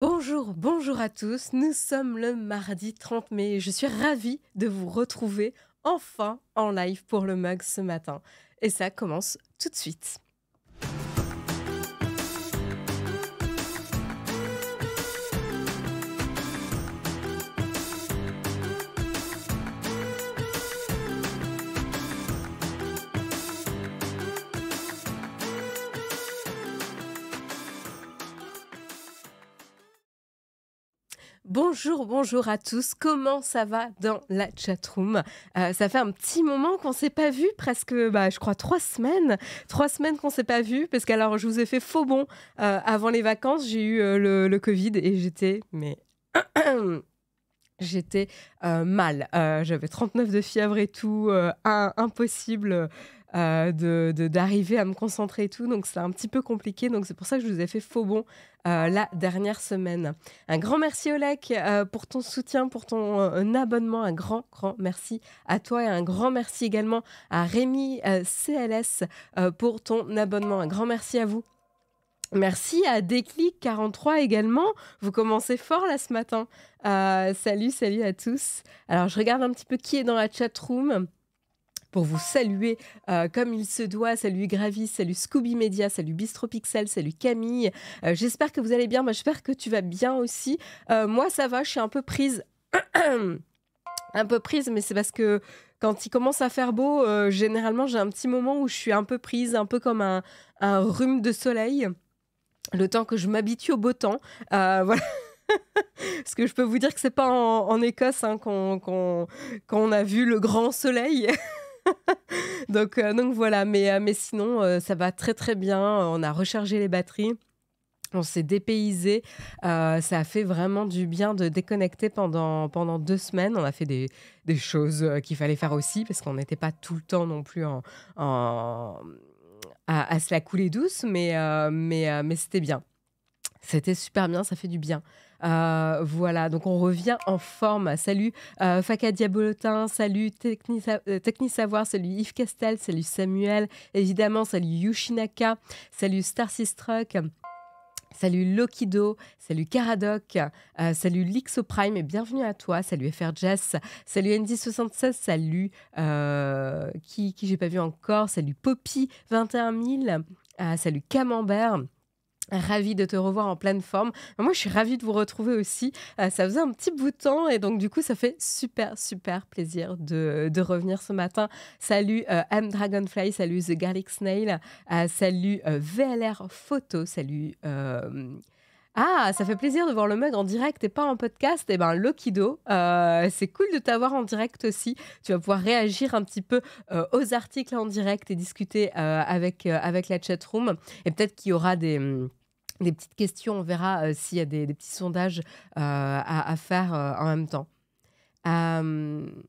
Bonjour, bonjour à tous. Nous sommes le mardi 30 mai. Je suis ravie de vous retrouver enfin en live pour le mug ce matin. Et ça commence tout de suite. Bonjour, bonjour à tous. Comment ça va dans la chatroom? Ça fait un petit moment qu'on s'est pas vu, presque, je crois 3 semaines. 3 semaines qu'on s'est pas vu parce qu'alors je vous ai fait faux bond, avant les vacances. J'ai eu, le covid et j'étais mais j'étais, mal. J'avais 39 de fièvre et tout, impossible, d'arriver à me concentrer et tout, donc c'est un petit peu compliqué, donc c'est pour ça que je vous ai fait faux bond, la dernière semaine. Un grand merci Olek, pour ton soutien, pour ton, abonnement. Un grand, grand merci à toi et un grand merci également à Rémi, CLS, pour ton abonnement. Un grand merci à vous. Merci à Déclic43 également. Vous commencez fort là ce matin. Salut, salut à tous. Alors, je regarde un petit peu qui est dans la chat room pour vous saluer comme il se doit. Salut Gravis, salut Scooby Media, salut Bistro Pixel, salut Camille. J'espère que vous allez bien. Moi, j'espère que tu vas bien aussi. Moi, ça va, je suis un peu prise. Un peu prise, mais c'est parce que quand il commence à faire beau, généralement, j'ai un petit moment où je suis un peu prise, un peu comme un rhume de soleil. Le temps que je m'habitue au beau temps. Voilà. Parce que je peux vous dire que c'est pas en Écosse qu'on a vu le grand soleil. Donc voilà, mais sinon, ça va très très bien. On a rechargé les batteries. On s'est dépaysé. Ça a fait vraiment du bien de déconnecter pendant 2 semaines. On a fait des choses qu'il fallait faire aussi, parce qu'on n'était pas tout le temps non plus en- à se la couler douce, mais c'était bien. C'était super bien, ça fait du bien. Voilà, donc on revient en forme. Salut Faka Diabolotin, salut Technisavoir, salut Yves Castel, salut Samuel, évidemment, salut Yushinaka, salut Starsystruck, salut Lokido, salut Caradoc, salut Lixoprime et bienvenue à toi, salut FR Jess, salut Andy76, salut qui j'ai pas vu encore, salut Poppy 21 000, salut Camembert. Ravie de te revoir en pleine forme. Moi, je suis ravie de vous retrouver aussi. Ça faisait un petit bout de temps et donc du coup, ça fait super, super plaisir de revenir ce matin. Salut M Dragonfly, salut The Garlic Snail, salut VLR Photo, salut... Ah, ça fait plaisir de voir le mug en direct et pas en podcast. Eh ben, Lokido, c'est cool de t'avoir en direct aussi. Tu vas pouvoir réagir un petit peu aux articles en direct et discuter avec la chatroom. Et peut-être qu'il y aura des petites questions, on verra s'il y a des petits sondages à faire en même temps. Comme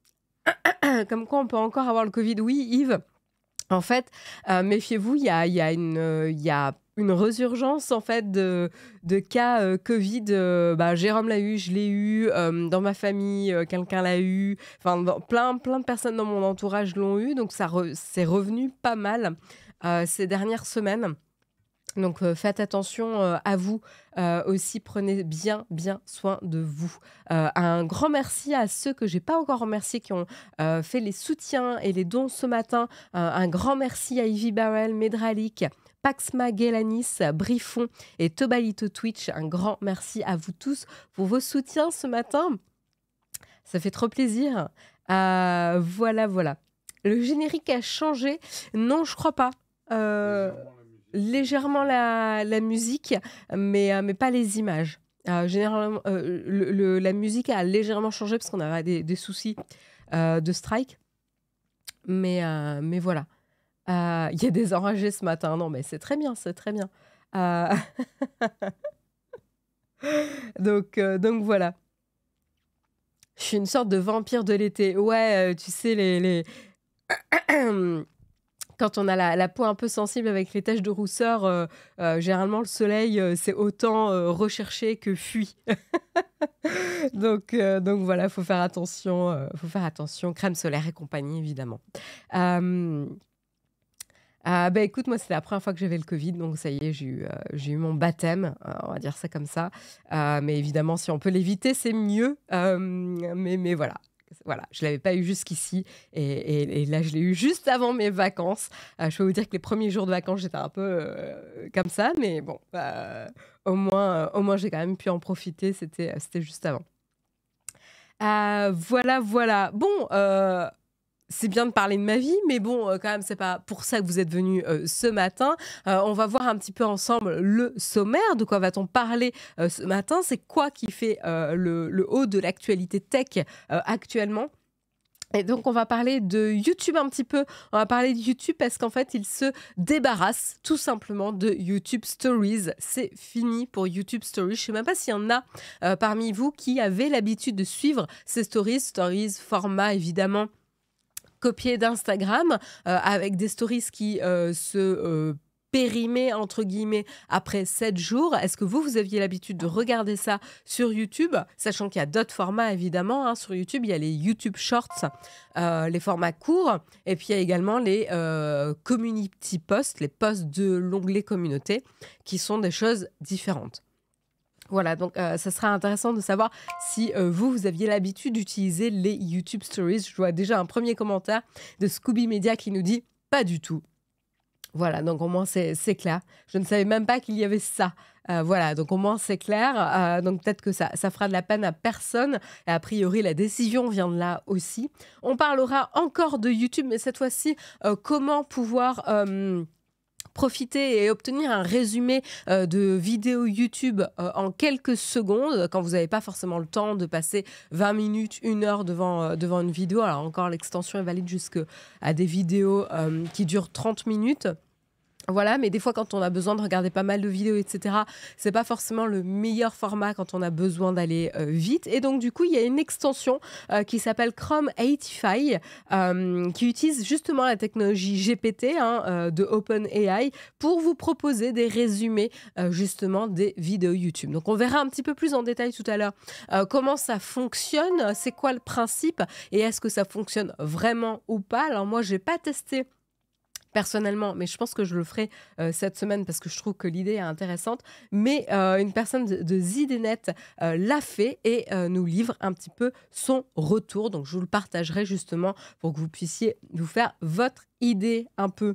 quoi on peut encore avoir le Covid. Oui, Yves, en fait, méfiez-vous, il y a une résurgence en fait de cas Covid. Jérôme l'a eu, je l'ai eu, dans ma famille, quelqu'un l'a eu. Enfin, plein de personnes dans mon entourage l'ont eu, donc c'est revenu pas mal ces dernières semaines. Donc faites attention à vous aussi, prenez bien soin de vous. Un grand merci à ceux que j'ai pas encore remerciés qui ont fait les soutiens et les dons ce matin. Un grand merci à Ivy Barrel, Medralik, Paxma Gelanis, Briffon et Tobalito Twitch. Un grand merci à vous tous pour vos soutiens ce matin. Ça fait trop plaisir. Voilà. Le générique a changé. Non, je crois pas. Légèrement la musique, mais pas les images. Généralement, la musique a légèrement changé parce qu'on avait des soucis de strike. Mais voilà. Il y a des enragés ce matin. Non, mais c'est très bien, c'est très bien. Euh, donc voilà. Je suis une sorte de vampire de l'été. Ouais, tu sais, les... Quand on a la peau un peu sensible avec les taches de rousseur, généralement le soleil, c'est autant recherché que fui. Donc voilà, faut faire attention, crème solaire et compagnie, évidemment. Ah bah, écoute, moi, c'était la première fois que j'avais le covid, donc ça y est, j'ai eu mon baptême, on va dire ça comme ça. Mais évidemment, si on peut l'éviter, c'est mieux. Mais voilà, voilà, je l'avais pas eu jusqu'ici et là, je l'ai eu juste avant mes vacances. Je peux vous dire que les premiers jours de vacances, j'étais un peu, comme ça, mais bon, au moins j'ai quand même pu en profiter, c'était juste avant. Voilà, voilà. Bon, c'est bien de parler de ma vie, mais bon, quand même, c'est pas pour ça que vous êtes venus ce matin. On va voir un petit peu ensemble le sommaire. De quoi va-t-on parler ce matin? C'est quoi qui fait le haut de l'actualité tech actuellement? Et donc, on va parler de YouTube un petit peu. On va parler de YouTube parce qu'en fait, il se débarrasse tout simplement de YouTube Stories. C'est fini pour YouTube Stories. Je ne sais même pas s'il y en a parmi vous qui avaient l'habitude de suivre ces stories. Stories, format évidemment copié d'Instagram, avec des stories qui se périmaient, entre guillemets, après 7 jours. Est-ce que vous aviez l'habitude de regarder ça sur YouTube? Sachant qu'il y a d'autres formats, évidemment. Hein. Sur YouTube, il y a les YouTube Shorts, les formats courts. Et puis, il y a également les community posts, les posts de l'onglet communauté, qui sont des choses différentes. Voilà, donc ça sera intéressant de savoir si vous aviez l'habitude d'utiliser les YouTube Stories. Je vois déjà un premier commentaire de Scooby Media qui nous dit « pas du tout ». Voilà, donc au moins c'est clair. Je ne savais même pas qu'il y avait ça. Voilà, donc au moins c'est clair. Donc peut-être que ça fera de la peine à personne. Et a priori, la décision vient de là aussi. On parlera encore de YouTube, mais cette fois-ci, comment pouvoir profiter et obtenir un résumé de vidéos YouTube en quelques secondes, quand vous n'avez pas forcément le temps de passer 20 minutes, 1 heure devant une vidéo. Alors encore, l'extension est valide jusqu'à des vidéos qui durent 30 minutes. Voilà, mais des fois, quand on a besoin de regarder pas mal de vidéos, etc., c'est pas forcément le meilleur format quand on a besoin d'aller vite. Et donc, du coup, il y a une extension qui s'appelle Chrome 85, qui utilise justement la technologie GPT de OpenAI pour vous proposer des résumés justement des vidéos YouTube. Donc, on verra un petit peu plus en détail tout à l'heure comment ça fonctionne, c'est quoi le principe et est-ce que ça fonctionne vraiment ou pas. Alors, moi, j'ai pas testé personnellement, mais je pense que je le ferai cette semaine parce que je trouve que l'idée est intéressante. Mais une personne de ZDNet l'a fait et nous livre un petit peu son retour. Donc, je vous le partagerai justement pour que vous puissiez vous faire votre idée un peu.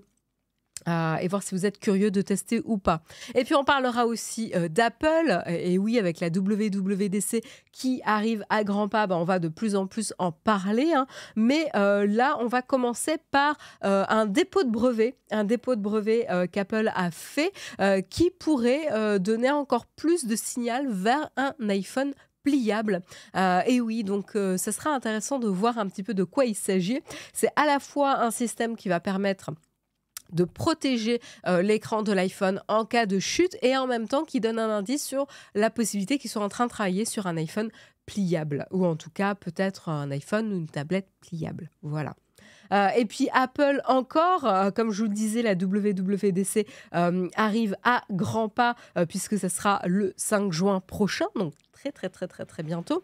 Et voir si vous êtes curieux de tester ou pas. Et puis on parlera aussi d'Apple. Et oui, avec la WWDC qui arrive à grands pas, on va de plus en plus en parler. Hein. Mais là, on va commencer par un dépôt de brevet. Un dépôt de brevet qu'Apple a fait qui pourrait donner encore plus de signal vers un iPhone pliable. Et oui, donc ça sera intéressant de voir un petit peu de quoi il s'agit. C'est à la fois un système qui va permettre de protéger l'écran de l'iPhone en cas de chute et en même temps qui donne un indice sur la possibilité qu'ils soient en train de travailler sur un iPhone pliable ou en tout cas peut-être un iPhone ou une tablette pliable. Voilà. Et puis Apple encore, comme je vous le disais, la WWDC arrive à grands pas puisque ce sera le 5 juin prochain, donc très très très très très bientôt.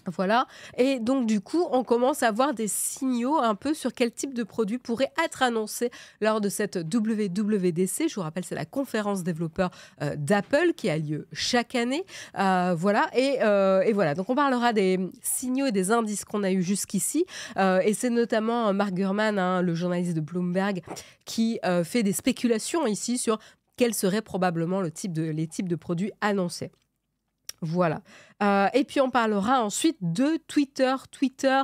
Voilà, et donc du coup, on commence à voir des signaux un peu sur quel type de produit pourrait être annoncé lors de cette WWDC. Je vous rappelle, c'est la conférence développeur d'Apple qui a lieu chaque année. Voilà, et voilà, donc on parlera des signaux et des indices qu'on a eu jusqu'ici. Et c'est notamment Mark Gurman, le journaliste de Bloomberg, qui fait des spéculations ici sur quels seraient probablement les types de produits annoncés. Voilà. Et puis on parlera ensuite de Twitter. Twitter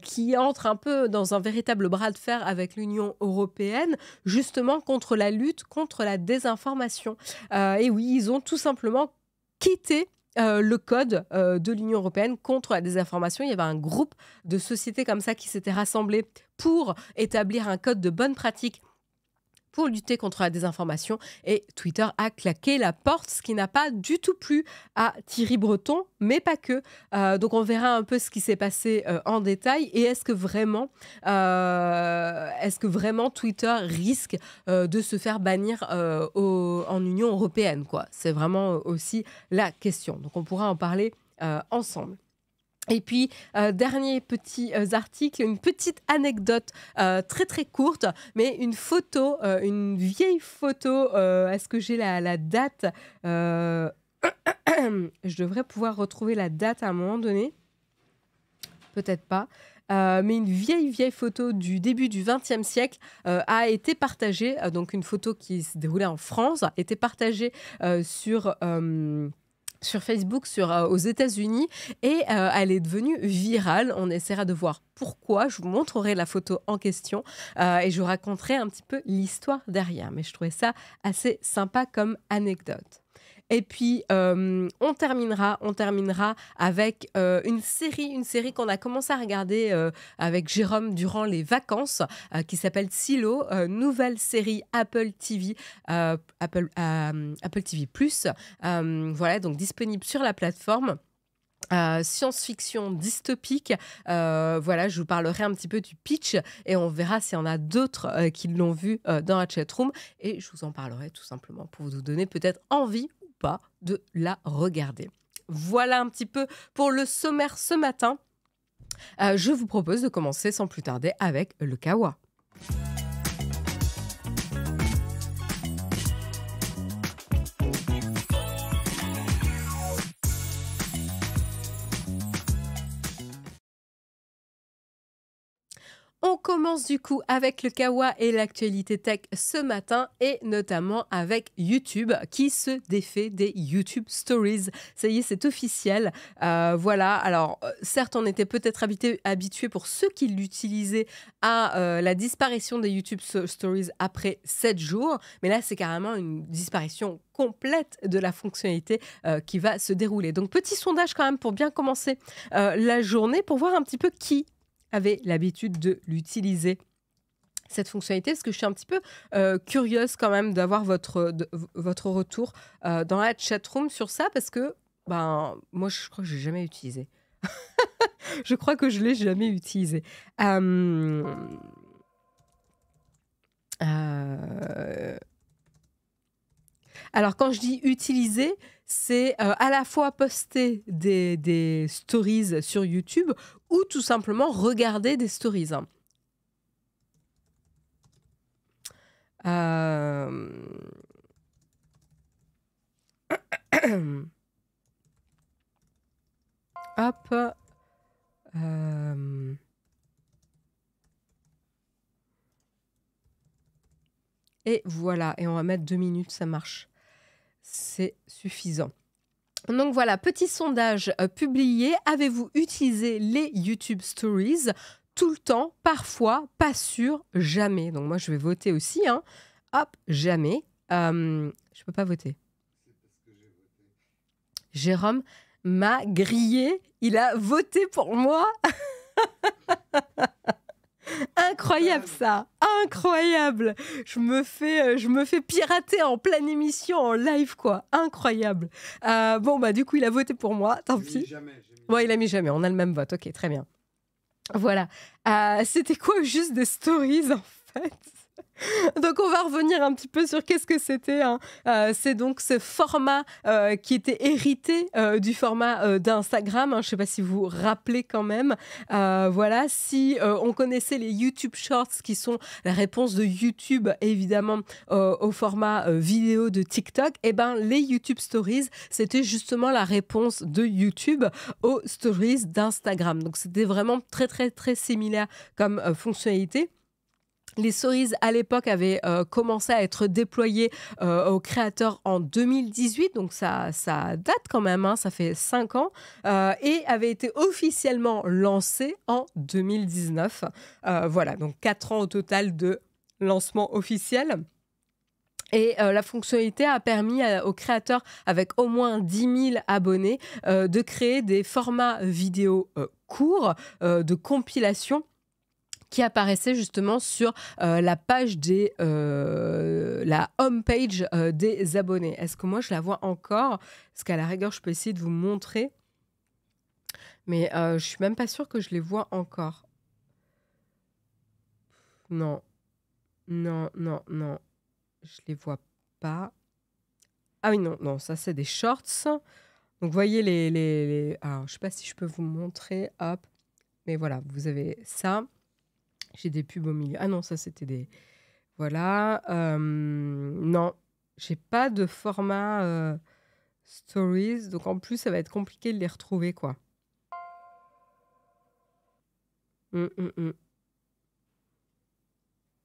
qui entre un peu dans un véritable bras de fer avec l'Union européenne, justement contre la lutte contre la désinformation. Et oui, ils ont tout simplement quitté le code de l'Union européenne contre la désinformation. Il y avait un groupe de sociétés comme ça qui s'était rassemblé pour établir un code de bonne pratique pour lutter contre la désinformation et Twitter a claqué la porte, ce qui n'a pas du tout plu à Thierry Breton, mais pas que. Donc on verra un peu ce qui s'est passé en détail et est-ce que vraiment Twitter risque de se faire bannir en Union européenne, quoi. C'est vraiment aussi la question. Donc on pourra en parler ensemble. Et puis, dernier petit article, une petite anecdote très très courte, mais une photo, une vieille photo. Est-ce que j'ai la date? Euh, Je devrais pouvoir retrouver la date à un moment donné. Peut-être pas. Mais une vieille, vieille photo du début du XXe siècle a été partagée. Donc, une photo qui se déroulait en France a été partagée sur Facebook aux États-Unis et elle est devenue virale. On essaiera de voir pourquoi. Je vous montrerai la photo en question et je vous raconterai un petit peu l'histoire derrière. Mais je trouvais ça assez sympa comme anecdote. Et puis, on terminera avec une série qu'on a commencé à regarder avec Jérôme durant les vacances, qui s'appelle Silo, nouvelle série Apple TV, Apple TV+. Voilà, donc disponible sur la plateforme. Science-fiction dystopique. Voilà, je vous parlerai un petit peu du pitch et on verra s'il y en a d'autres qui l'ont vu dans la chatroom. Et je vous en parlerai tout simplement pour vous donner peut-être envie ou pas de la regarder. Voilà un petit peu pour le sommaire ce matin. Je vous propose de commencer sans plus tarder avec le Kawa. On commence du coup avec le Kawa et l'actualité tech ce matin et notamment avec YouTube qui se défait des YouTube Stories. Ça y est, c'est officiel. Voilà, alors certes, on était peut-être habitué pour ceux qui l'utilisaient à la disparition des YouTube Stories après 7 jours, mais là, c'est carrément une disparition complète de la fonctionnalité qui va se dérouler. Donc, petit sondage quand même pour bien commencer la journée pour voir un petit peu qui avait l'habitude de l'utiliser, cette fonctionnalité, parce que je suis un petit peu curieuse quand même d'avoir votre retour dans la chatroom sur ça, parce que moi, je crois que je l'ai jamais utilisé. Je crois que je l'ai jamais utilisé. Alors, quand je dis utiliser, c'est à la fois poster des stories sur YouTube ou tout simplement regarder des stories. Hop. Et voilà, et on va mettre 2 minutes, ça marche. C'est suffisant. Donc voilà, petit sondage publié. Avez-vous utilisé les YouTube Stories tout le temps, parfois, pas sûr, jamais? Donc moi, je vais voter aussi. Hein. Hop, jamais. Je peux pas voter. Jérôme m'a grillé. Il a voté pour moi. Incroyable ça, incroyable. Je me fais pirater en pleine émission, en live quoi, incroyable. Du coup il a voté pour moi, tant pis. Bon, il a mis jamais, on a le même vote, ok, très bien. Voilà, c'était quoi juste des stories en fait? Donc on va revenir un petit peu sur qu'est-ce que c'était. Hein. C'est donc ce format qui était hérité du format d'Instagram. Hein. Je ne sais pas si vous vous rappelez quand même. Voilà, si on connaissait les YouTube Shorts qui sont la réponse de YouTube évidemment au format vidéo de TikTok, et ben les YouTube Stories c'était justement la réponse de YouTube aux Stories d'Instagram. Donc c'était vraiment très très très similaire comme fonctionnalité. Les stories à l'époque avaient commencé à être déployées aux créateurs en 2018, donc ça date quand même, hein, ça fait 5 ans, et avaient été officiellement lancées en 2019. Voilà, donc 4 ans au total de lancement officiel. Et la fonctionnalité a permis aux créateurs avec au moins 10 000 abonnés de créer des formats vidéo courts de compilation qui apparaissait justement sur la page la homepage des abonnés. Est-ce que moi je la vois encore? Parce qu'à la rigueur, je peux essayer de vous montrer. Mais je suis même pas sûre que je les vois encore. Non. Non, non, non. Je les vois pas. Ah oui, non, non, ça c'est des shorts. Donc, voyez alors, je ne sais pas si je peux vous montrer. Hop. Mais voilà, vous avez ça. J'ai des pubs au milieu. Ah non, ça, c'était des... Voilà. Non, j'ai pas de format stories. Donc, en plus, ça va être compliqué de les retrouver, quoi. Hum, hum, hum.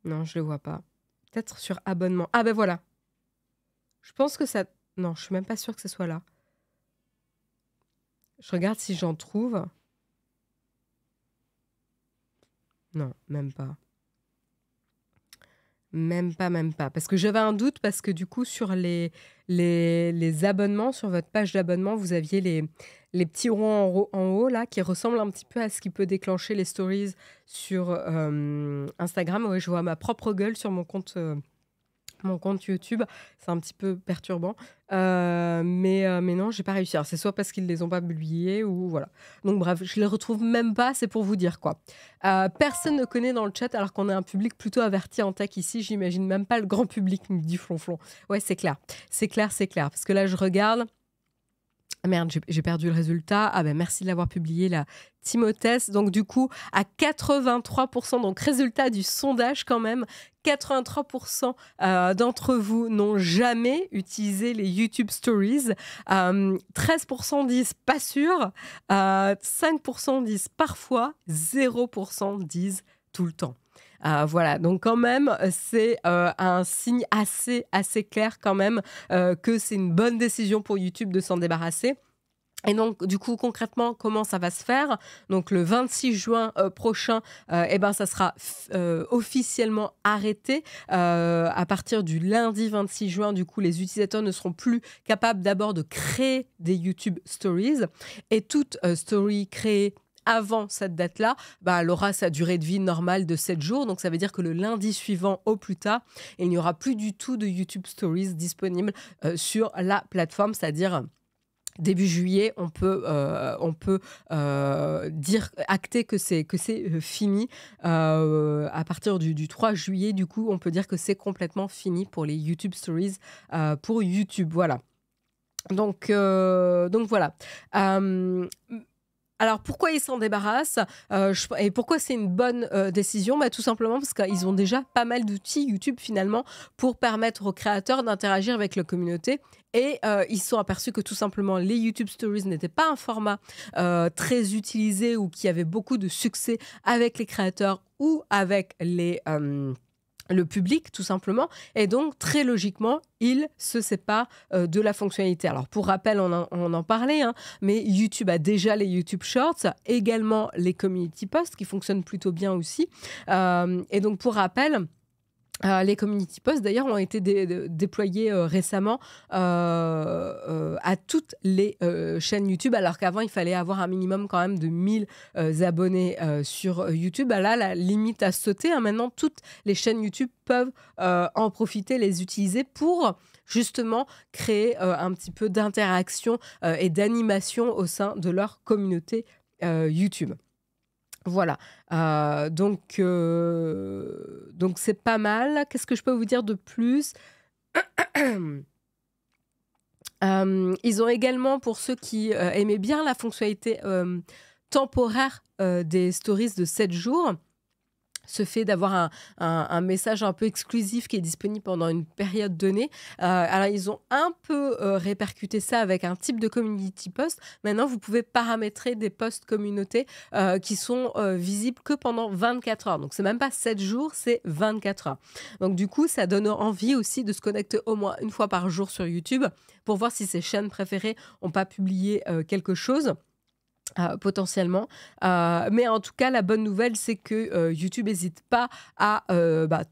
Non, je le vois pas. Peut-être sur abonnement. Ah ben voilà. Je pense que ça... Non, je suis même pas sûre que ce soit là. Je regarde si j'en trouve. Non, même pas. Même pas, même pas. Parce que j'avais un doute, parce que du coup, sur les abonnements, sur votre page d'abonnement, vous aviez les petits ronds en haut, là, qui ressemblent un petit peu à ce qui peut déclencher les stories sur Instagram. Ouais, je vois ma propre gueule sur mon compte YouTube. C'est un petit peu perturbant. Mais non, j'ai pas réussi. Alors, c'est soit parce qu'ils les ont pas publiés ou voilà. Donc bref, je les retrouve même pas, c'est pour vous dire quoi. Personne ne connaît dans le chat alors qu'on est un public plutôt averti en tech ici. J'imagine même pas le grand public, me dit Flonflon. Ouais, c'est clair. C'est clair, c'est clair. Parce que là, je regarde. Ah merde, j'ai perdu le résultat. Ah ben merci de l'avoir publié là, Timothée. Donc du coup, à 83%, donc résultat du sondage quand même, 83% d'entre vous n'ont jamais utilisé les YouTube Stories. 13% disent pas sûr. 5% disent parfois. 0% disent tout le temps. Voilà, donc quand même, c'est un signe assez clair quand même que c'est une bonne décision pour YouTube de s'en débarrasser. Et donc, du coup, concrètement, comment ça va se faire? Donc, le 26 juin prochain, eh ben, ça sera officiellement arrêté. À partir du lundi 26 juin, du coup, les utilisateurs ne seront plus capables d'abord de créer des YouTube Stories. Et toute story créée avant cette date-là, bah, elle aura sa durée de vie normale de 7 jours. Donc, ça veut dire que le lundi suivant, au plus tard, il n'y aura plus du tout de YouTube Stories disponibles sur la plateforme, c'est-à-dire... Début juillet, on peut acter que c'est fini. À partir du 3 juillet, du coup, on peut dire que c'est complètement fini pour les YouTube Stories pour YouTube. Voilà. Donc voilà. Alors, pourquoi ils s'en débarrassent et pourquoi c'est une bonne décision? Tout simplement parce qu'ils ont déjà pas mal d'outils YouTube, finalement, pour permettre aux créateurs d'interagir avec la communauté. Et ils se sont aperçus que, tout simplement, les YouTube Stories n'étaient pas un format très utilisé ou qui avait beaucoup de succès avec les créateurs ou avec le public, tout simplement. Et donc, très logiquement, il se sépare de la fonctionnalité. Alors, pour rappel, on en parlait, hein, mais YouTube a déjà les YouTube Shorts, également les Community Posts, qui fonctionnent plutôt bien aussi. Et donc, pour rappel... les community posts, d'ailleurs, ont été déployés récemment à toutes les chaînes YouTube, alors qu'avant, il fallait avoir un minimum quand même de 1000 abonnés sur YouTube. Là, la limite a sauté. Hein. Maintenant, toutes les chaînes YouTube peuvent en profiter, les utiliser pour justement créer un petit peu d'interaction et d'animation au sein de leur communauté YouTube. Voilà, donc c'est pas mal. Qu'est-ce que je peux vous dire de plus? Ils ont également, pour ceux qui aimaient bien la fonctionnalité temporaire des stories de 7 jours, ce fait d'avoir un message un peu exclusif qui est disponible pendant une période donnée. Alors, ils ont un peu répercuté ça avec un type de community post. Maintenant, vous pouvez paramétrer des posts communautés qui sont visibles que pendant 24 heures. Donc, c'est même pas 7 jours, c'est 24 heures. Donc, du coup, ça donne envie aussi de se connecter au moins une fois par jour sur YouTube pour voir si ses chaînes préférées n'ont pas publié quelque chose. Potentiellement. Mais en tout cas, la bonne nouvelle, c'est que YouTube n'hésite pas à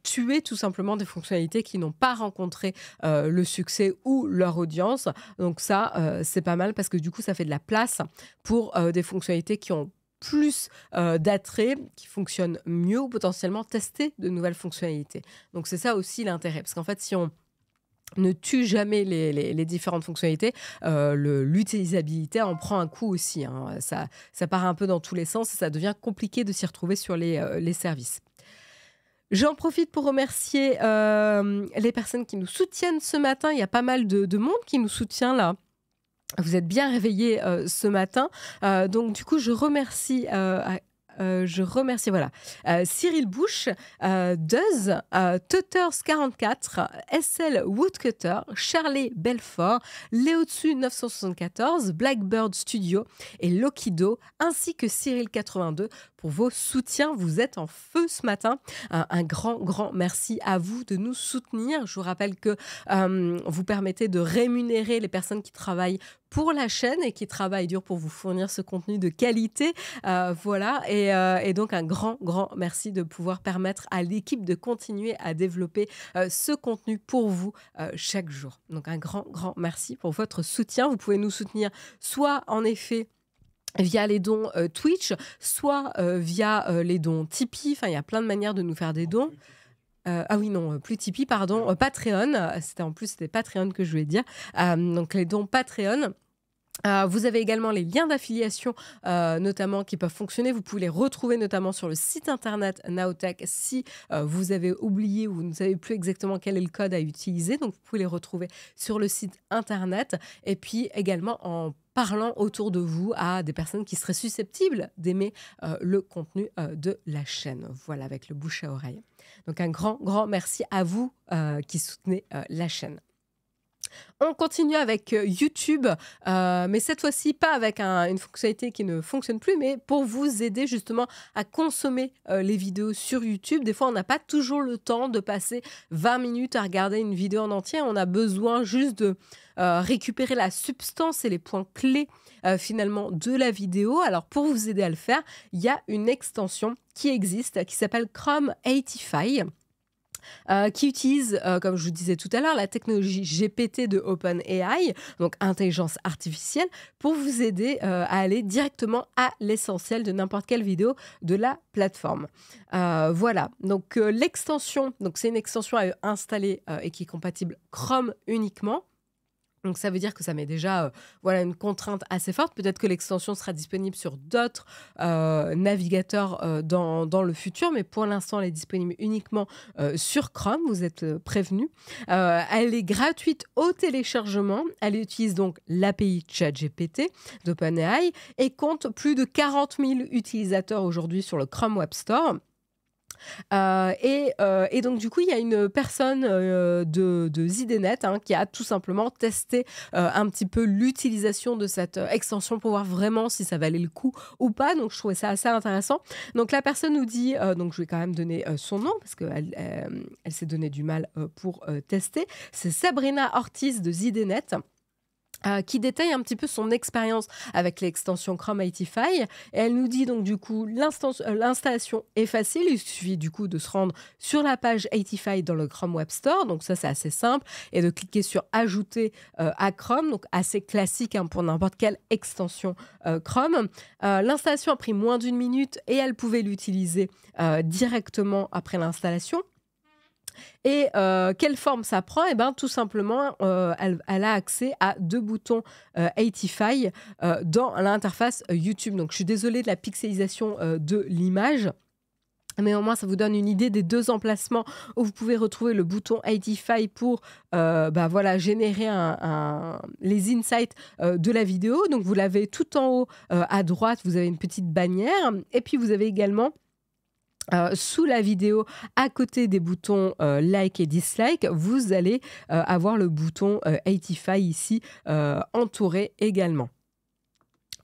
tuer tout simplement des fonctionnalités qui n'ont pas rencontré le succès ou leur audience. Donc ça, c'est pas mal parce que du coup, ça fait de la place pour des fonctionnalités qui ont plus d'attrait, qui fonctionnent mieux ou potentiellement tester de nouvelles fonctionnalités. Donc c'est ça aussi l'intérêt. Parce qu'en fait, si on ne tue jamais les différentes fonctionnalités, l'utilisabilité en prend un coup aussi. Hein. Ça part un peu dans tous les sens et ça devient compliqué de s'y retrouver sur les services. J'en profite pour remercier les personnes qui nous soutiennent ce matin. Il y a pas mal de monde qui nous soutient là. Vous êtes bien réveillés ce matin. Donc du coup, je remercie voilà, Cyril Bush, Duz, Tutters44, SL Woodcutter, Charlie Belfort, Léotsu 974, Blackbird Studio et Lokido, ainsi que Cyril82 pour vos soutiens. Vous êtes en feu ce matin. Un grand merci à vous de nous soutenir. Je vous rappelle que vous permettez de rémunérer les personnes qui travaillent pour la chaîne et qui travaillent dur pour vous fournir ce contenu de qualité. Voilà, et donc un grand merci de pouvoir permettre à l'équipe de continuer à développer ce contenu pour vous chaque jour. Donc un grand merci pour votre soutien. Vous pouvez nous soutenir soit en effet via les dons Twitch, soit via les dons Tipeee. Enfin, il y a plein de manières de nous faire des dons. Ah oui, non, plus Tipeee, pardon, Patreon. C'était Patreon que je voulais dire. Donc les dons Patreon. Vous avez également les liens d'affiliation, notamment, qui peuvent fonctionner. Vous pouvez les retrouver notamment sur le site internet Naotech si vous avez oublié ou vous ne savez plus exactement quel est le code à utiliser. Donc, vous pouvez les retrouver sur le site internet. Et puis également en parlant autour de vous à des personnes qui seraient susceptibles d'aimer le contenu de la chaîne. Voilà, avec le bouche à oreille. Donc, un grand merci à vous qui soutenez la chaîne. On continue avec YouTube, mais cette fois-ci pas avec une fonctionnalité qui ne fonctionne plus, mais pour vous aider justement à consommer les vidéos sur YouTube. Des fois, on n'a pas toujours le temps de passer 20 minutes à regarder une vidéo en entier. On a besoin juste de récupérer la substance et les points clés finalement de la vidéo. Alors, pour vous aider à le faire, il y a une extension qui existe qui s'appelle Chrome 85. Qui utilise, comme je vous disais tout à l'heure, la technologie GPT de OpenAI, donc intelligence artificielle, pour vous aider à aller directement à l'essentiel de n'importe quelle vidéo de la plateforme. Voilà, donc l'extension, c'est une extension à installer et qui est compatible Chrome uniquement. Donc ça veut dire que ça met déjà voilà, une contrainte assez forte. Peut-être que l'extension sera disponible sur d'autres navigateurs dans le futur, mais pour l'instant, elle est disponible uniquement sur Chrome. Vous êtes prévenus. Elle est gratuite au téléchargement. Elle utilise donc l'API ChatGPT d'OpenAI et compte plus de 40 000 utilisateurs aujourd'hui sur le Chrome Web Store. Et donc, du coup, il y a une personne de ZDNet qui a tout simplement testé un petit peu l'utilisation de cette extension pour voir vraiment si ça valait le coup ou pas. Donc, je trouvais ça assez intéressant. Donc, la personne nous dit, donc je vais quand même donner son nom parce qu'elle s'est donné du mal pour tester. C'est Sabrina Ortiz de ZDNet. Qui détaille un petit peu son expérience avec l'extension Chrome 85. Et elle nous dit donc du coup l'installation est facile, il suffit du coup de se rendre sur la page 85 dans le Chrome Web Store, donc ça c'est assez simple, et de cliquer sur ajouter à Chrome, donc assez classique pour n'importe quelle extension Chrome. L'installation a pris moins d'1 minute et elle pouvait l'utiliser directement après l'installation. Et quelle forme ça prend? Eh bien, tout simplement, elle a accès à 2 boutons 85 dans l'interface YouTube. Donc, je suis désolée de la pixelisation de l'image. Mais au moins, ça vous donne une idée des 2 emplacements où vous pouvez retrouver le bouton 85 pour voilà, générer les insights de la vidéo. Donc, vous l'avez tout en haut à droite, vous avez une petite bannière. Et puis, vous avez également sous la vidéo, à côté des boutons like et dislike, vous allez avoir le bouton 85 ici entouré également.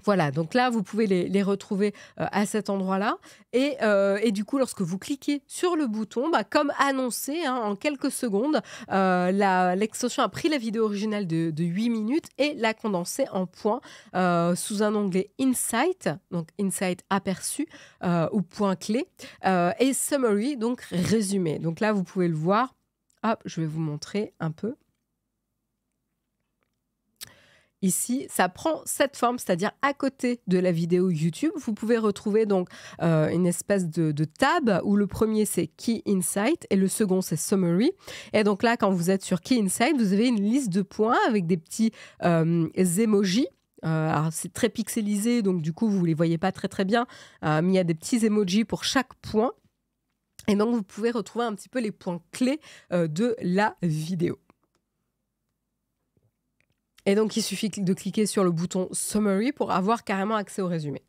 Voilà, donc là, vous pouvez les retrouver à cet endroit-là. Et du coup, lorsque vous cliquez sur le bouton, comme annoncé, en quelques secondes, l'extension a pris la vidéo originale de 8 minutes et l'a condensée en points sous un onglet Insight, donc Insight aperçu ou point clé, et Summary, donc résumé. Donc là, vous pouvez le voir. Hop, je vais vous montrer un peu. Ici, ça prend cette forme, c'est-à-dire à côté de la vidéo YouTube, vous pouvez retrouver donc une espèce de tab où le premier c'est Key Insight et le second c'est Summary. Et donc là, quand vous êtes sur Key Insight, vous avez une liste de points avec des petits emojis. Alors c'est très pixelisé, donc du coup vous ne les voyez pas très bien, mais il y a des petits emojis pour chaque point. Et donc vous pouvez retrouver un petit peu les points clés de la vidéo. Et donc, il suffit de cliquer sur le bouton Summary pour avoir carrément accès au résumé.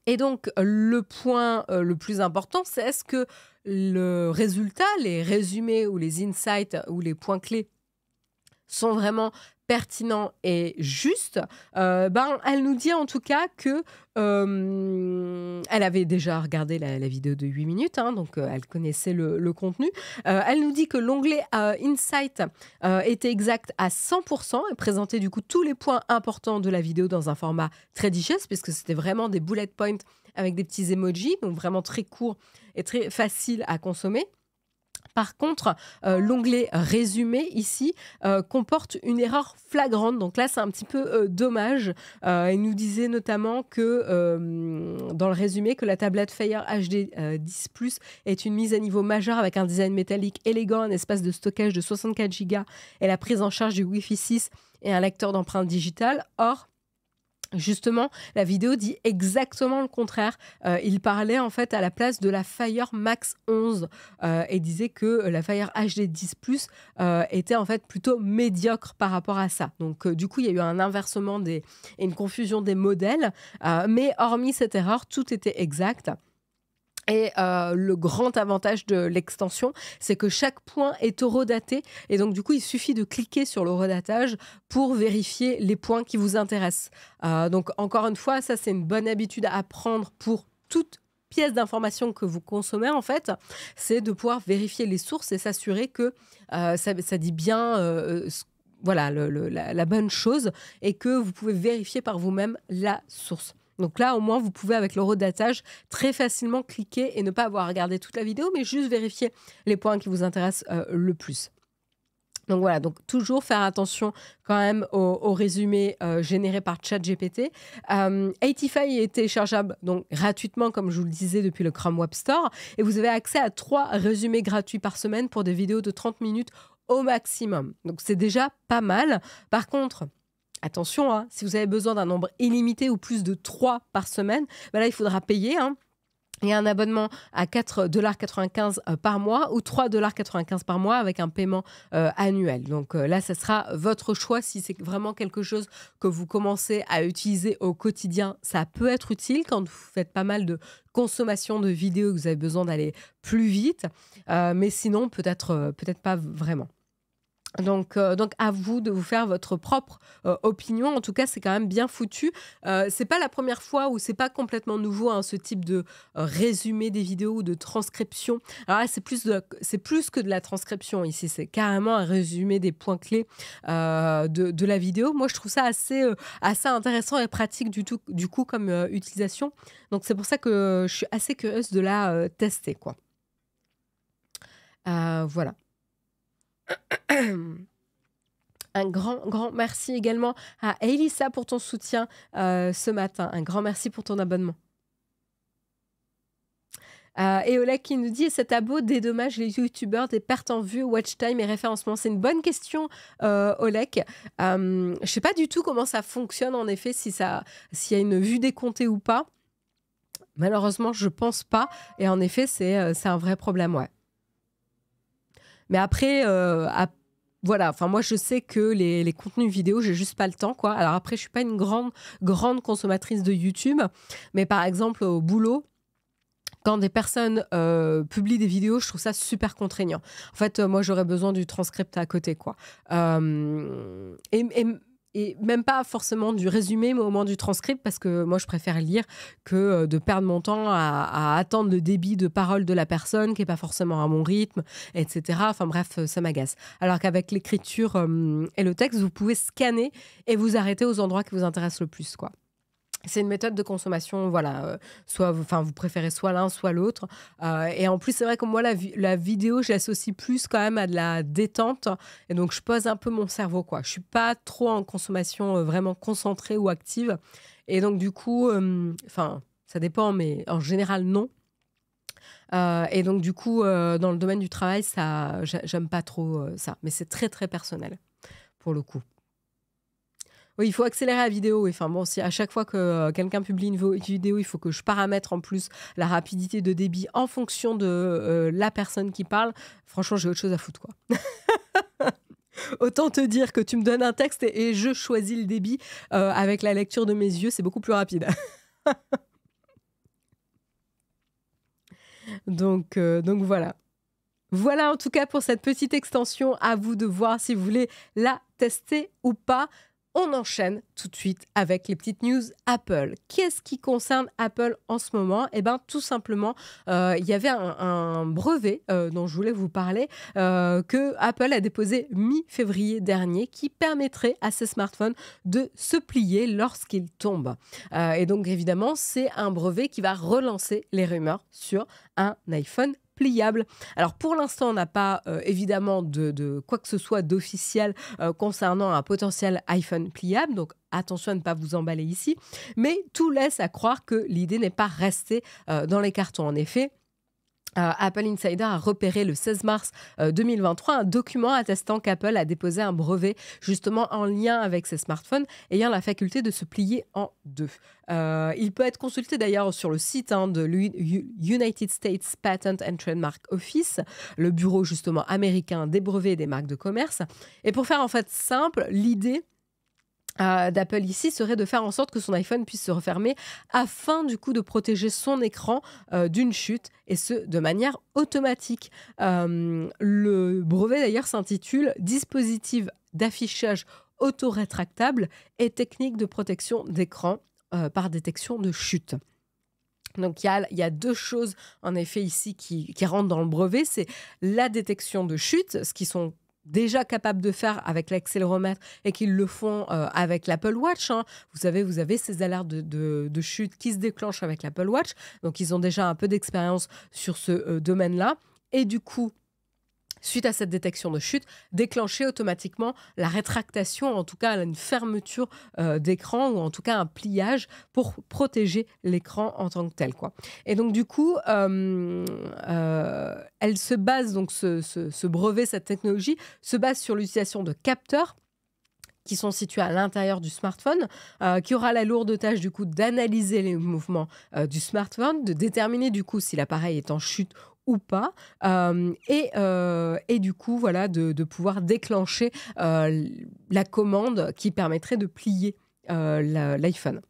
Et donc, le point le plus important, c'est est-ce que le résultat, les résumés ou les insights ou les points clés sont vraiment pertinents et justes. Elle nous dit en tout cas que elle avait déjà regardé la vidéo de 8 minutes, hein, donc elle connaissait le contenu. Elle nous dit que l'onglet Insight était exact à 100% et présentait du coup tous les points importants de la vidéo dans un format très digeste, puisque c'était vraiment des bullet points avec des petits emojis, donc vraiment très court et très facile à consommer. Par contre, l'onglet résumé ici comporte une erreur flagrante. Donc là, c'est un petit peu dommage. Il nous disait notamment que dans le résumé, que la tablette Fire HD 10 Plus est une mise à niveau majeure avec un design métallique élégant, un espace de stockage de 64 Go et la prise en charge du Wi-Fi 6 et un lecteur d'empreintes digitales. Or, justement, la vidéo dit exactement le contraire. Il parlait en fait à la place de la Fire Max 11 et disait que la Fire HD 10 Plus était en fait plutôt médiocre par rapport à ça. Donc du coup, il y a eu un inversement et une confusion des modèles. Mais hormis cette erreur, tout était exact. Et le grand avantage de l'extension, c'est que chaque point est horodaté. Et donc, du coup, il suffit de cliquer sur le horodatage pour vérifier les points qui vous intéressent. Donc, encore une fois, ça, c'est une bonne habitude à prendre pour toute pièce d'information que vous consommez, en fait. C'est de pouvoir vérifier les sources et s'assurer que ça dit bien voilà, la bonne chose et que vous pouvez vérifier par vous-même la source. Donc là, au moins, vous pouvez, avec le horodatage, très facilement cliquer et ne pas avoir regardé toute la vidéo, mais juste vérifier les points qui vous intéressent le plus. Donc voilà, donc toujours faire attention quand même au résumé généré par ChatGPT. 85 est téléchargeable donc gratuitement, comme je vous le disais, depuis le Chrome Web Store. Et vous avez accès à 3 résumés gratuits par semaine pour des vidéos de 30 minutes au maximum. Donc c'est déjà pas mal. Par contre, attention, hein, si vous avez besoin d'un nombre illimité ou plus de 3 par semaine, là, il faudra payer. Il y a un abonnement à 4,95 $ par mois ou 3,95 $ par mois avec un paiement annuel. Donc là, ça sera votre choix. Si c'est vraiment quelque chose que vous commencez à utiliser au quotidien, ça peut être utile quand vous faites pas mal de consommation de vidéos, que vous avez besoin d'aller plus vite. Mais sinon, peut-être pas vraiment. Donc à vous de vous faire votre propre opinion. En tout cas, c'est quand même bien foutu. C'est pas la première fois ou c'est pas complètement nouveau, hein, ce type de résumé des vidéos ou de transcription. Alors là, c'est plus que de la transcription ici. C'est carrément un résumé des points clés de la vidéo. Moi, je trouve ça assez intéressant et pratique du coup comme utilisation. Donc c'est pour ça que je suis assez curieuse de la tester, quoi. Voilà. Un grand merci également à Elissa pour ton soutien ce matin. Un grand merci pour ton abonnement. Et Oleg qui nous dit, cet abo dédommage les youtubeurs des pertes en vue, watch time et référencement. C'est une bonne question, Oleg. Je ne sais pas du tout comment ça fonctionne, en effet, s'il y a une vue décomptée ou pas. Malheureusement, je ne pense pas. Et en effet, c'est un vrai problème, ouais. Mais après, voilà, enfin moi je sais que les contenus vidéo, j'ai juste pas le temps, quoi. Alors après, je suis pas une grande consommatrice de YouTube, mais par exemple au boulot, quand des personnes publient des vidéos, je trouve ça super contraignant. En fait, moi j'aurais besoin du transcript à côté, quoi. Et même pas forcément du résumé, mais au moins du transcript, parce que moi, je préfère lire que de perdre mon temps à attendre le débit de parole de la personne, qui n'est pas forcément à mon rythme, etc. Enfin bref, ça m'agace. Alors qu'avec l'écriture et le texte, vous pouvez scanner et vous arrêter aux endroits qui vous intéressent le plus, quoi. C'est une méthode de consommation, voilà, vous préférez soit l'un, soit l'autre. Et en plus, c'est vrai que moi, la vidéo, je l'associe plus quand même à de la détente. Et donc, je pose un peu mon cerveau, quoi. Je ne suis pas trop en consommation vraiment concentrée ou active. Et donc, du coup, ça dépend, mais en général, non. Et donc, du coup, dans le domaine du travail, j'aime pas trop ça. Mais c'est très, très personnel, pour le coup. Oui, il faut accélérer la vidéo. Enfin bon, si à chaque fois que quelqu'un publie une vidéo, il faut que je paramètre en plus la rapidité de débit en fonction de la personne qui parle. Franchement, j'ai autre chose à foutre, quoi. Autant te dire que tu me donnes un texte et je choisis le débit avec la lecture de mes yeux, c'est beaucoup plus rapide. Donc voilà. Voilà en tout cas pour cette petite extension. À vous de voir si vous voulez la tester ou pas. On enchaîne tout de suite avec les petites news Apple. Qu'est-ce qui concerne Apple en ce moment? Eh bien, tout simplement, il y avait un brevet dont je voulais vous parler que Apple a déposé mi-février dernier qui permettrait à ces smartphones de se plier lorsqu'ils tombent. Et donc, évidemment, c'est un brevet qui va relancer les rumeurs sur un iPhone pliable. Alors pour l'instant, on n'a pas évidemment de quoi que ce soit d'officiel concernant un potentiel iPhone pliable, donc attention à ne pas vous emballer ici, mais tout laisse à croire que l'idée n'est pas restée dans les cartons. En effet, Apple Insider a repéré le 16 mars 2023 un document attestant qu'Apple a déposé un brevet justement en lien avec ses smartphones ayant la faculté de se plier en deux. Il peut être consulté d'ailleurs sur le site de l'United States Patent and Trademark Office, le bureau justement américain des brevets et des marques de commerce. Et pour faire en fait simple, l'idée d'Apple ici serait de faire en sorte que son iPhone puisse se refermer afin du coup de protéger son écran d'une chute et ce de manière automatique. Le brevet d'ailleurs s'intitule Dispositif d'affichage auto-rétractable et technique de protection d'écran par détection de chute. Donc, il y a deux choses, en effet, ici qui rentrent dans le brevet. C'est la détection de chute, ce qu'ils sont déjà capables de faire avec l'accéléromètre et qu'ils le font avec l'Apple Watch. Vous savez, vous avez ces alertes de chute qui se déclenchent avec l'Apple Watch. Donc, ils ont déjà un peu d'expérience sur ce domaine-là. Et du coup, suite à cette détection de chute, déclencher automatiquement la rétractation, en tout cas une fermeture d'écran ou en tout cas un pliage pour protéger l'écran en tant que tel, quoi. Et donc du coup, elle se base, donc ce brevet, cette technologie, se base sur l'utilisation de capteurs qui sont situés à l'intérieur du smartphone, qui aura la lourde tâche du coup d'analyser les mouvements du smartphone, de déterminer du coup si l'appareil est en chute ou pas, et du coup voilà de pouvoir déclencher la commande qui permettrait de plier l'iPhone.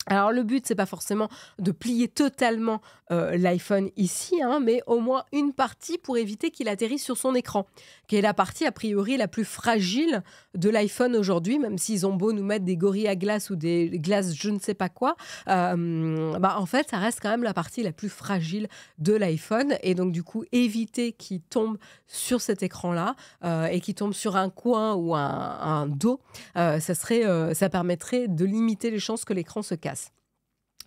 Alors le but, c'est pas forcément de plier totalement l'iPhone ici, mais au moins une partie pour éviter qu'il atterrisse sur son écran, qui est la partie a priori la plus fragile de l'iPhone aujourd'hui, même s'ils ont beau nous mettre des Gorilla Glass ou des glaces je ne sais pas quoi, en fait ça reste quand même la partie la plus fragile de l'iPhone, et donc du coup éviter qu'il tombe sur cet écran-là et qu'il tombe sur un coin ou un dos, ça permettrait de limiter les chances que l'écran se casse.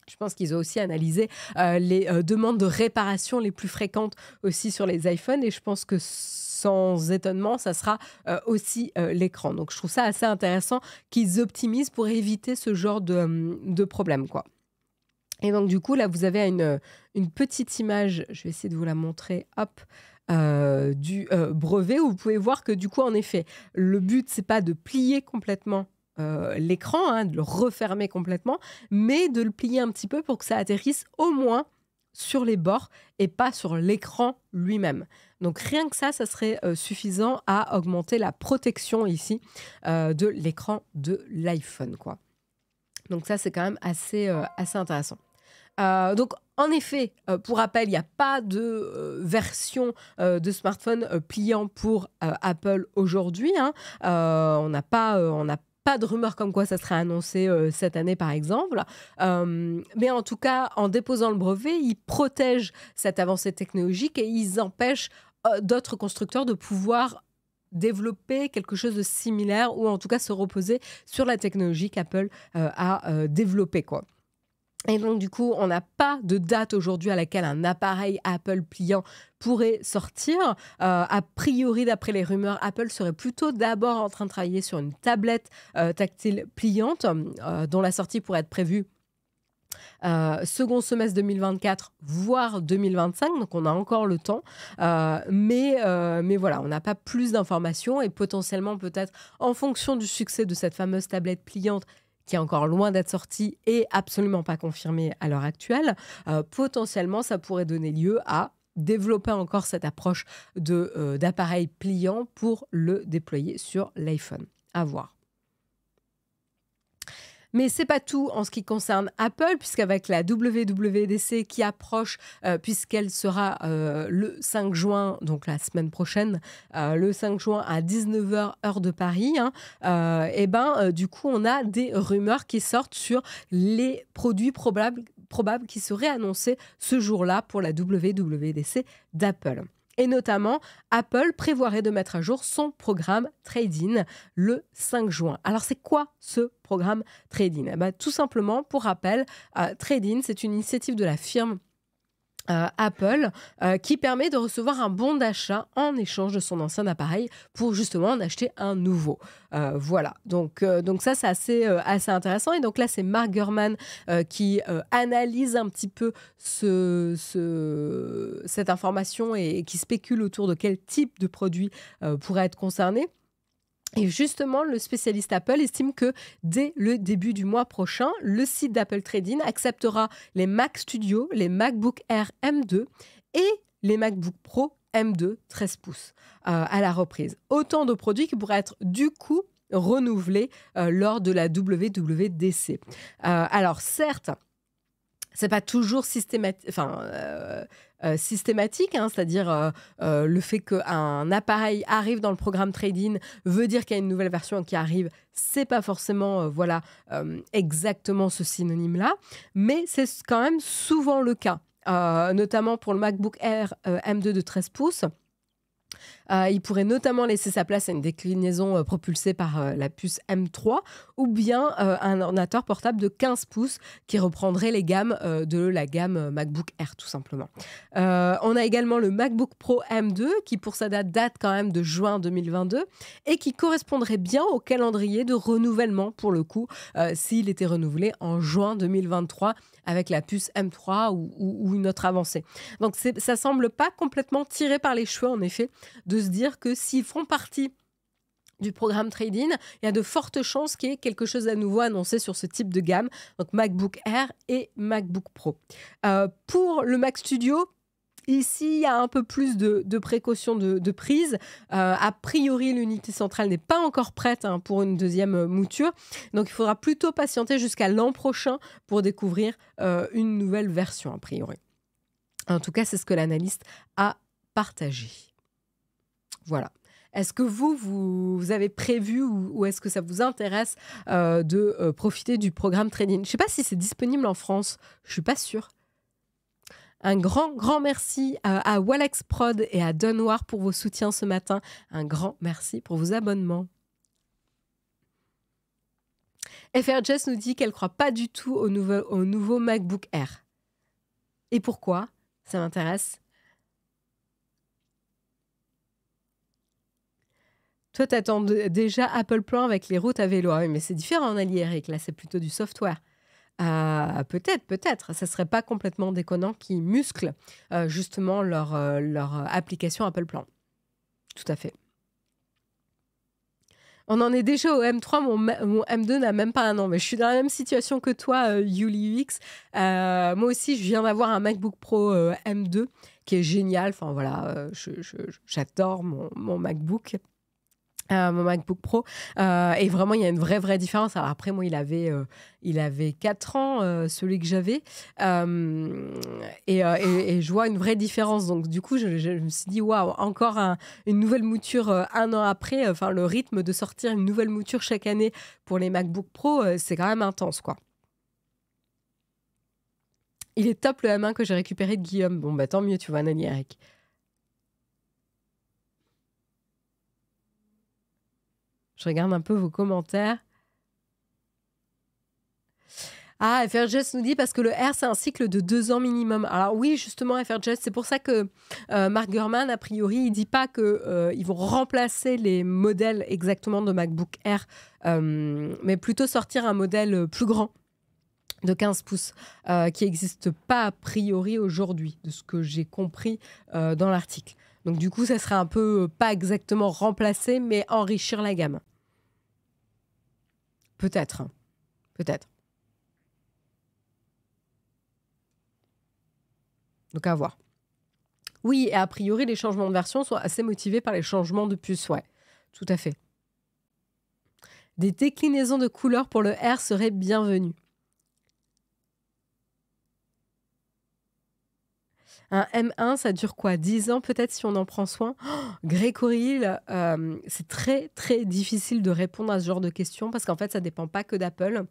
Je pense qu'ils ont aussi analysé les demandes de réparation les plus fréquentes aussi sur les iPhones, et je pense que sans étonnement, ça sera aussi l'écran. Donc je trouve ça assez intéressant qu'ils optimisent pour éviter ce genre de problème, quoi. Et donc du coup, là, vous avez une petite image, je vais essayer de vous la montrer, hop, du brevet, où vous pouvez voir que du coup, en effet, le but, c'est pas de plier complètement l'écran, de le refermer complètement, mais de le plier un petit peu pour que ça atterrisse au moins sur les bords et pas sur l'écran lui-même. Donc rien que ça serait suffisant à augmenter la protection ici de l'écran de l'iPhone, quoi. Donc ça, c'est quand même assez intéressant. Donc, en effet, pour rappel, il n'y a pas de version de smartphone pliant pour Apple aujourd'hui. On n'a pas de rumeur comme quoi ça serait annoncé cette année, par exemple. Mais en tout cas, en déposant le brevet, ils protègent cette avancée technologique et ils empêchent d'autres constructeurs de pouvoir développer quelque chose de similaire, ou en tout cas se reposer sur la technologie qu'Apple a développée, quoi. Et donc, du coup, on n'a pas de date aujourd'hui à laquelle un appareil Apple pliant pourrait sortir. A priori, d'après les rumeurs, Apple serait plutôt d'abord en train de travailler sur une tablette tactile pliante, dont la sortie pourrait être prévue second semestre 2024, voire 2025. Donc, on a encore le temps. Mais voilà, on n'a pas plus d'informations, et potentiellement, peut-être, en fonction du succès de cette fameuse tablette pliante, qui est encore loin d'être sortie et absolument pas confirmée à l'heure actuelle, potentiellement, ça pourrait donner lieu à développer encore cette approche d'appareil pliant pour le déployer sur l'iPhone. À voir. Mais c'est pas tout en ce qui concerne Apple, puisqu'avec la WWDC qui approche, puisqu'elle sera le 5 juin, donc la semaine prochaine, le 5 juin à 19h heure de Paris, du coup, on a des rumeurs qui sortent sur les produits probables qui seraient annoncés ce jour-là pour la WWDC d'Apple. Et notamment, Apple prévoirait de mettre à jour son programme Trade-in le 5 juin. Alors, c'est quoi ce programme Trade-in ? Tout simplement, pour rappel, Trade-in, c'est une initiative de la firme Apple qui permet de recevoir un bon d'achat en échange de son ancien appareil pour justement en acheter un nouveau. Voilà, donc ça c'est assez intéressant. Et donc là c'est Mark Gurman qui analyse un petit peu cette information et qui spécule autour de quel type de produit pourrait être concerné. Et justement, le spécialiste Apple estime que dès le début du mois prochain, le site d'Apple Trade-in acceptera les Mac Studio, les MacBook Air M2 et les MacBook Pro M2 13 pouces à la reprise. Autant de produits qui pourraient être du coup renouvelés lors de la WWDC. Alors certes, c'est pas toujours systématique, c'est-à-dire le fait qu'un appareil arrive dans le programme Trade-in veut dire qu'il y a une nouvelle version qui arrive. C'est pas forcément exactement ce synonyme-là, mais c'est quand même souvent le cas, notamment pour le MacBook Air M2 de 13 pouces. Il pourrait notamment laisser sa place à une déclinaison propulsée par la puce M3 ou bien un ordinateur portable de 15 pouces qui reprendrait les gammes de la gamme MacBook Air tout simplement. On a également le MacBook Pro M2 qui pour sa date quand même de juin 2022 et qui correspondrait bien au calendrier de renouvellement pour le coup s'il était renouvelé en juin 2023 avec la puce M3 ou une autre avancée. Donc ça semble pas complètement tiré par les cheveux en effet de se dire que s'ils font partie du programme Trade-in, il y a de fortes chances qu'il y ait quelque chose à nouveau annoncé sur ce type de gamme, donc MacBook Air et MacBook Pro. Pour le Mac Studio, ici, il y a un peu plus de précautions de prise. A priori, l'unité centrale n'est pas encore prête pour une deuxième mouture. Donc, il faudra plutôt patienter jusqu'à l'an prochain pour découvrir une nouvelle version, a priori. En tout cas, c'est ce que l'analyste a partagé. Voilà. Est-ce que vous avez prévu ou est-ce que ça vous intéresse de profiter du programme Trade-in ? Je ne sais pas si c'est disponible en France. Je ne suis pas sûre. Un grand merci à Walex Prod et à Dunwar pour vos soutiens ce matin. Un grand merci pour vos abonnements. FRJS nous dit qu'elle ne croit pas du tout au nouveau MacBook Air. Et pourquoi ? Ça m'intéresse. Toi, tu attends déjà Apple Plan avec les routes à vélo. Ah oui, mais c'est différent, Ali Eric. Là, c'est plutôt du software. Peut-être. Ça serait pas complètement déconnant qu'ils musclent justement leur application Apple Plan. Tout à fait. On en est déjà au M3. Mon M2 n'a même pas un an. Mais je suis dans la même situation que toi, Yuli UX. Moi aussi, je viens d'avoir un MacBook Pro M2 qui est génial. Enfin, voilà, j'adore mon MacBook. Mon MacBook Pro et vraiment il y a une vraie différence. Alors après moi il avait 4 ans celui que j'avais et je vois une vraie différence, donc du coup je me suis dit waouh, encore une nouvelle mouture un an après. Enfin le rythme de sortir une nouvelle mouture chaque année pour les MacBook Pro c'est quand même intense quoi. Il est top le M1 que j'ai récupéré de Guillaume. Bon bah tant mieux, tu vois Nani Eric. Je regarde un peu vos commentaires. Ah, FRJS nous dit parce que le R, c'est un cycle de 2 ans minimum. Alors oui, justement, FRJS, c'est pour ça que Mark Gurman, a priori, il ne dit pas qu'ils vont remplacer les modèles exactement de MacBook Air, mais plutôt sortir un modèle plus grand de 15 pouces qui n'existe pas a priori aujourd'hui, de ce que j'ai compris dans l'article. Donc du coup, ça serait un peu, pas exactement remplacer, mais enrichir la gamme. Peut-être. Donc à voir. Oui, et a priori, les changements de version sont assez motivés par les changements de puce, ouais, tout à fait. Des déclinaisons de couleurs pour le R seraient bienvenues. Un M1, ça dure quoi? 10 ans peut-être si on en prend soin? Grégory Hill, c'est très, très difficile de répondre à ce genre de questions parce qu'en fait, ça dépend pas que d'Apple.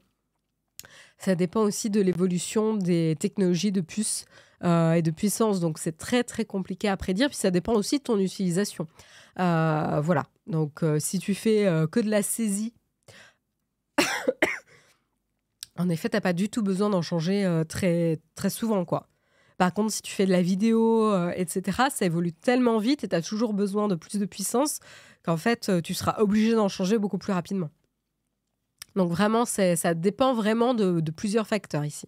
Ça dépend aussi de l'évolution des technologies de puces, et de puissance. Donc c'est très, très compliqué à prédire. Puis ça dépend aussi de ton utilisation. Voilà. Donc si tu fais, que de la saisie, en effet, tu as pas du tout besoin d'en changer, très, très souvent, quoi. Par contre, si tu fais de la vidéo, et cetera, ça évolue tellement vite et tu as toujours besoin de plus de puissance qu'en fait, tu seras obligé d'en changer beaucoup plus rapidement. Donc vraiment, ça dépend vraiment de plusieurs facteurs ici.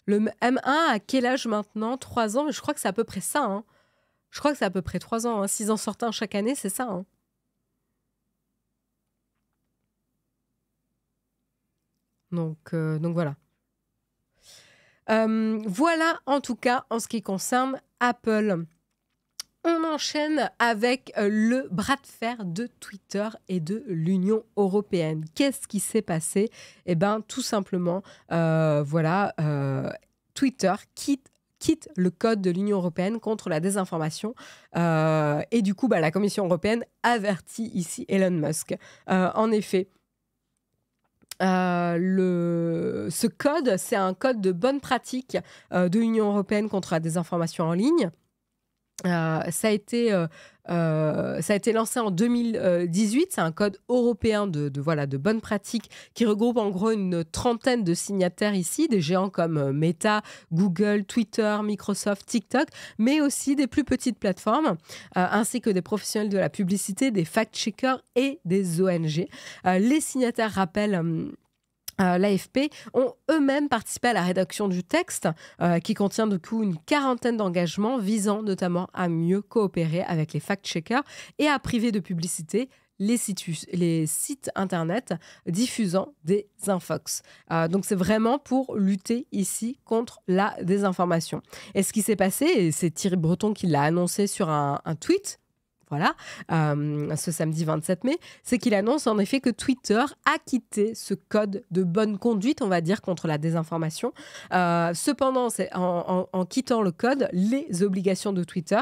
Le M1 à quel âge maintenant? 3 ans? Je crois que c'est à peu près ça, hein. Je crois que c'est à peu près 3 ans, hein. S'ils en sortent un chaque année, c'est ça, hein. Donc voilà. Voilà en tout cas en ce qui concerne Apple. On enchaîne avec le bras de fer de Twitter et de l'Union européenne. Qu'est-ce qui s'est passé? Eh bien, tout simplement, voilà, Twitter quitte le code de l'Union européenne contre la désinformation. Et du coup, la Commission européenne avertit ici Elon Musk. En effet, ce code, c'est un code de bonne pratique de l'Union européenne contre la désinformation en ligne. Ça a été lancé en 2018. C'est un code européen de bonne pratique qui regroupe en gros une trentaine de signataires ici, des géants comme Meta, Google, Twitter, Microsoft, TikTok, mais aussi des plus petites plateformes, ainsi que des professionnels de la publicité, des fact-checkers et des ONG. Les signataires rappellent l'AFP ont eux-mêmes participé à la rédaction du texte qui contient du coup une quarantaine d'engagements visant notamment à mieux coopérer avec les fact-checkers et à priver de publicité les sites internet diffusant des infox. Donc c'est vraiment pour lutter ici contre la désinformation. Et ce qui s'est passé, et c'est Thierry Breton qui l'a annoncé sur un tweet, voilà, ce samedi 27 mai, c'est qu'il annonce en effet que Twitter a quitté ce code de bonne conduite, on va dire, contre la désinformation. Cependant, en quittant le code, les obligations de Twitter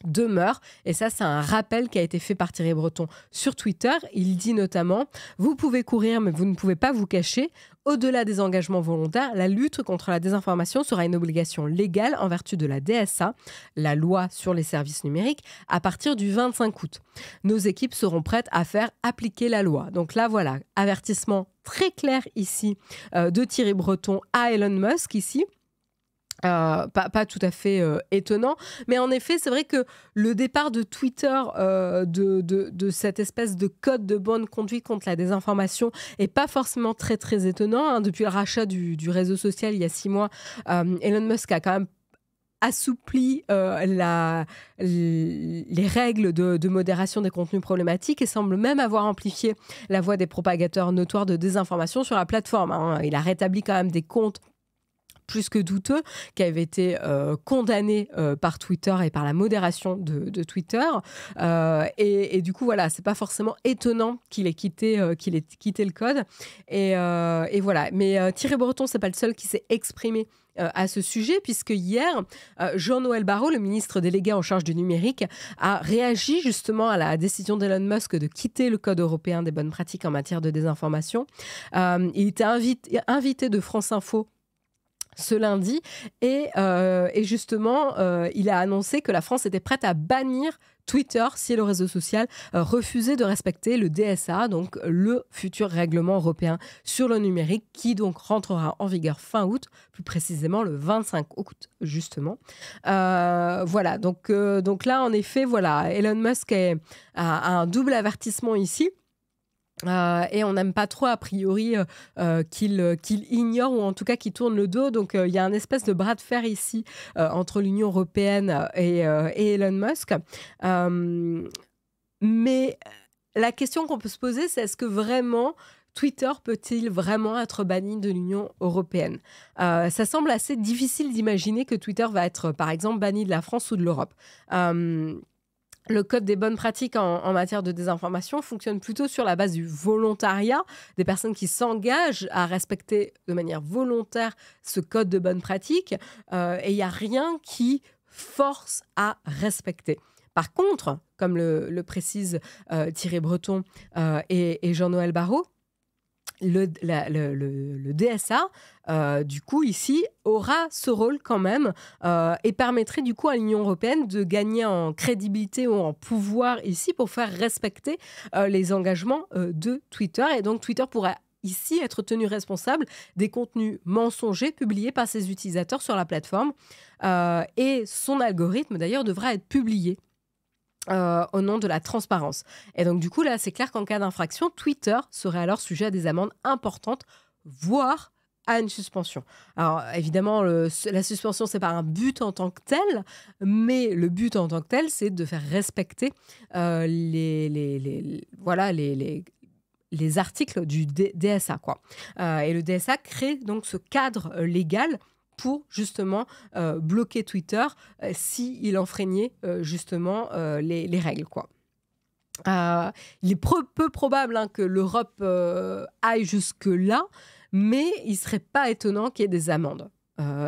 demeure. Et ça, c'est un rappel qui a été fait par Thierry Breton sur Twitter. Il dit notamment « Vous pouvez courir, mais vous ne pouvez pas vous cacher. Au-delà des engagements volontaires, la lutte contre la désinformation sera une obligation légale en vertu de la DSA, la loi sur les services numériques, à partir du 25 août. Nos équipes seront prêtes à faire appliquer la loi. » Donc là, voilà, avertissement très clair ici de Thierry Breton à Elon Musk ici. Pas tout à fait étonnant, mais en effet, c'est vrai que le départ de Twitter de cette espèce de code de bonne conduite contre la désinformation est pas forcément très très étonnant, hein. Depuis le rachat du réseau social il y a 6 mois, Elon Musk a quand même assoupli les règles de modération des contenus problématiques et semble même avoir amplifié la voix des propagateurs notoires de désinformation sur la plateforme, hein. Il a rétabli quand même des comptes plus que douteux, qui avait été condamné par Twitter et par la modération de Twitter. Et du coup, voilà, c'est pas forcément étonnant qu'il ait quitté le code. Et voilà. Mais Thierry Breton, c'est pas le seul qui s'est exprimé à ce sujet, puisque hier, Jean-Noël Barrot, le ministre délégué en charge du numérique, a réagi justement à la décision d'Elon Musk de quitter le Code européen des bonnes pratiques en matière de désinformation. Il était invité de France Info ce lundi et justement il a annoncé que la France était prête à bannir Twitter si le réseau social refusait de respecter le DSA, donc le futur règlement européen sur le numérique qui donc rentrera en vigueur fin août, plus précisément le 25 août justement. Voilà, donc là en effet, voilà, Elon Musk a un double avertissement ici. Et on n'aime pas trop a priori qu'il ignore ou en tout cas qu'il tourne le dos. Donc il y a un espèce de bras de fer ici entre l'Union européenne et Elon Musk. Mais la question qu'on peut se poser, c'est est-ce que vraiment Twitter peut-il vraiment être banni de l'Union européenne? Ça semble assez difficile d'imaginer que Twitter va être, par exemple, banni de la France ou de l'Europe. Le code des bonnes pratiques en matière de désinformation fonctionne plutôt sur la base du volontariat, des personnes qui s'engagent à respecter de manière volontaire ce code de bonnes pratiques, et il n'y a rien qui force à respecter. Par contre, comme le précise Thierry Breton et Jean-Noël Barrot, le DSA, du coup, ici, aura ce rôle quand même et permettrait du coup à l'Union européenne de gagner en crédibilité ou en pouvoir ici pour faire respecter les engagements de Twitter. Et donc, Twitter pourrait ici être tenu responsable des contenus mensongers publiés par ses utilisateurs sur la plateforme. Et son algorithme, d'ailleurs, devra être publié au nom de la transparence. Et donc, du coup, là, c'est clair qu'en cas d'infraction, Twitter serait alors sujet à des amendes importantes, voire à une suspension. Alors, évidemment, la suspension, c'est pas un but en tant que tel, mais le but en tant que tel, c'est de faire respecter les articles du DSA, quoi. Et le DSA crée donc ce cadre légal pour justement bloquer Twitter s'il enfreignait justement les règles, quoi. Il est peu probable que l'Europe aille jusque-là, mais il ne serait pas étonnant qu'il y ait des amendes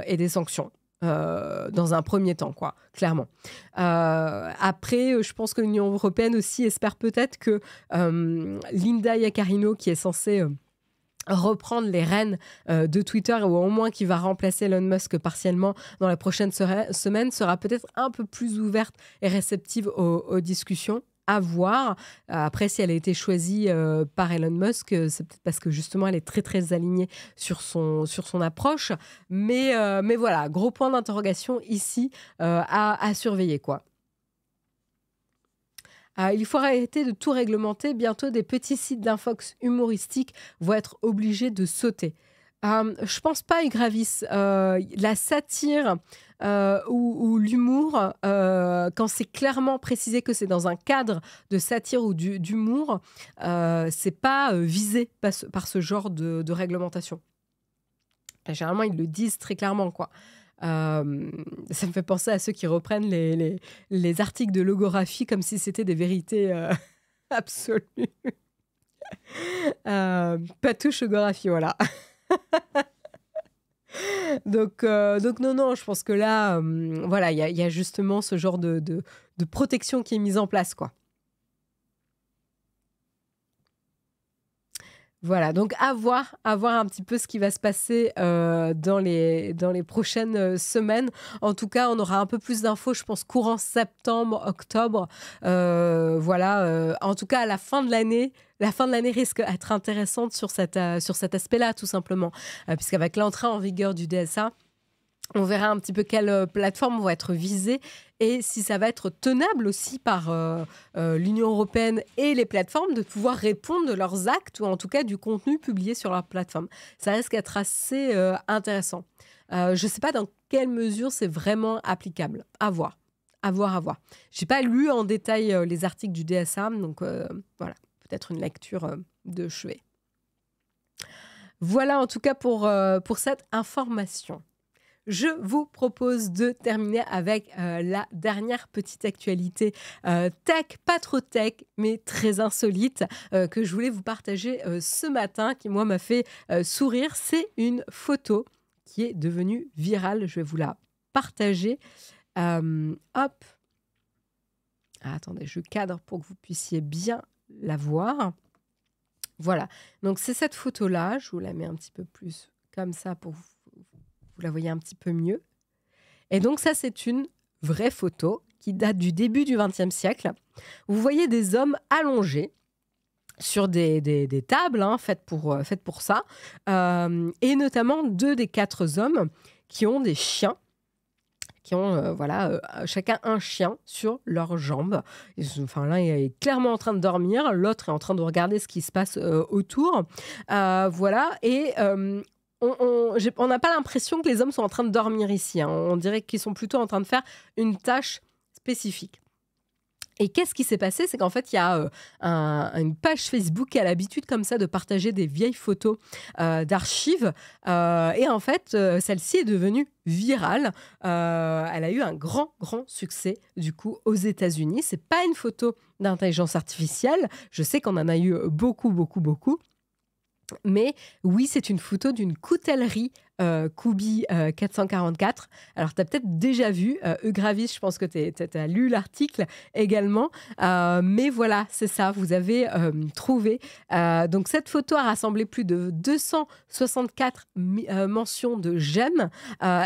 et des sanctions. Dans un premier temps, quoi, clairement. Après, je pense que l'Union européenne aussi espère peut-être que Linda Yaccarino, qui est censée reprendre les rênes de Twitter, ou au moins qui va remplacer Elon Musk partiellement dans la prochaine semaine, sera peut-être un peu plus ouverte et réceptive aux discussions. À voir. Après, si elle a été choisie par Elon Musk, c'est peut-être parce que justement elle est très très alignée sur son approche. Mais voilà, gros point d'interrogation ici à surveiller, quoi. Il faut arrêter de tout réglementer. Bientôt, des petits sites d'infox humoristiques vont être obligés de sauter. Je pense pas, Igravis. La satire ou l'humour, quand c'est clairement précisé que c'est dans un cadre de satire ou d'humour, c'est pas visé par ce genre de réglementation. Et généralement, ils le disent très clairement, quoi. Ça me fait penser à ceux qui reprennent les articles de logographie comme si c'était des vérités absolues. Patouche logographie, voilà. Donc non, je pense que là, voilà, il y a justement ce genre de protection qui est mise en place, quoi. Voilà, donc à voir un petit peu ce qui va se passer dans les prochaines semaines. En tout cas, on aura un peu plus d'infos, je pense, courant septembre, octobre. Voilà, en tout cas, à la fin de l'année risque d'être intéressante sur cet aspect-là, tout simplement. Puisqu'avec l'entrée en vigueur du DSA, on verra un petit peu quelles plateformes vont être visées et si ça va être tenable aussi par l'Union européenne et les plateformes de pouvoir répondre de leurs actes ou en tout cas du contenu publié sur leur plateforme. Ça risque d'être assez intéressant. Je ne sais pas dans quelle mesure c'est vraiment applicable. À voir. Je n'ai pas lu en détail les articles du DSA, donc voilà, peut-être une lecture de chevet. Voilà en tout cas pour cette information. Je vous propose de terminer avec la dernière petite actualité tech, pas trop tech, mais très insolite, que je voulais vous partager ce matin, qui, moi, m'a fait sourire. C'est une photo qui est devenue virale. Je vais vous la partager. Hop. Attendez, je cadre pour que vous puissiez bien la voir. Voilà. Donc, c'est cette photo-là. Je vous la mets un petit peu plus comme ça pour vous la voyez un petit peu mieux. Et donc ça, c'est une vraie photo qui date du début du XXe siècle. Vous voyez des hommes allongés sur des tables faites pour ça, et notamment 2 des 4 hommes qui ont des chiens, qui ont chacun un chien sur leurs jambes. L'un est clairement en train de dormir, l'autre est en train de regarder ce qui se passe autour. Voilà, et on n'a pas l'impression que les hommes sont en train de dormir ici. On dirait qu'ils sont plutôt en train de faire une tâche spécifique. Et qu'est-ce qui s'est passé? C'est qu'en fait, il y a une page Facebook qui a l'habitude comme ça de partager des vieilles photos d'archives. Et en fait, celle-ci est devenue virale. Elle a eu un grand, grand succès, du coup, aux États-Unis. C'est pas une photo d'intelligence artificielle. Je sais qu'on en a eu beaucoup, beaucoup, beaucoup. Mais oui, c'est une photo d'une coutellerie Kubi 444. Alors, tu as peut-être déjà vu, Eugravis, je pense que tu as lu l'article également. Mais voilà, c'est ça, vous avez trouvé. Donc, cette photo a rassemblé plus de 264 mentions de j'aime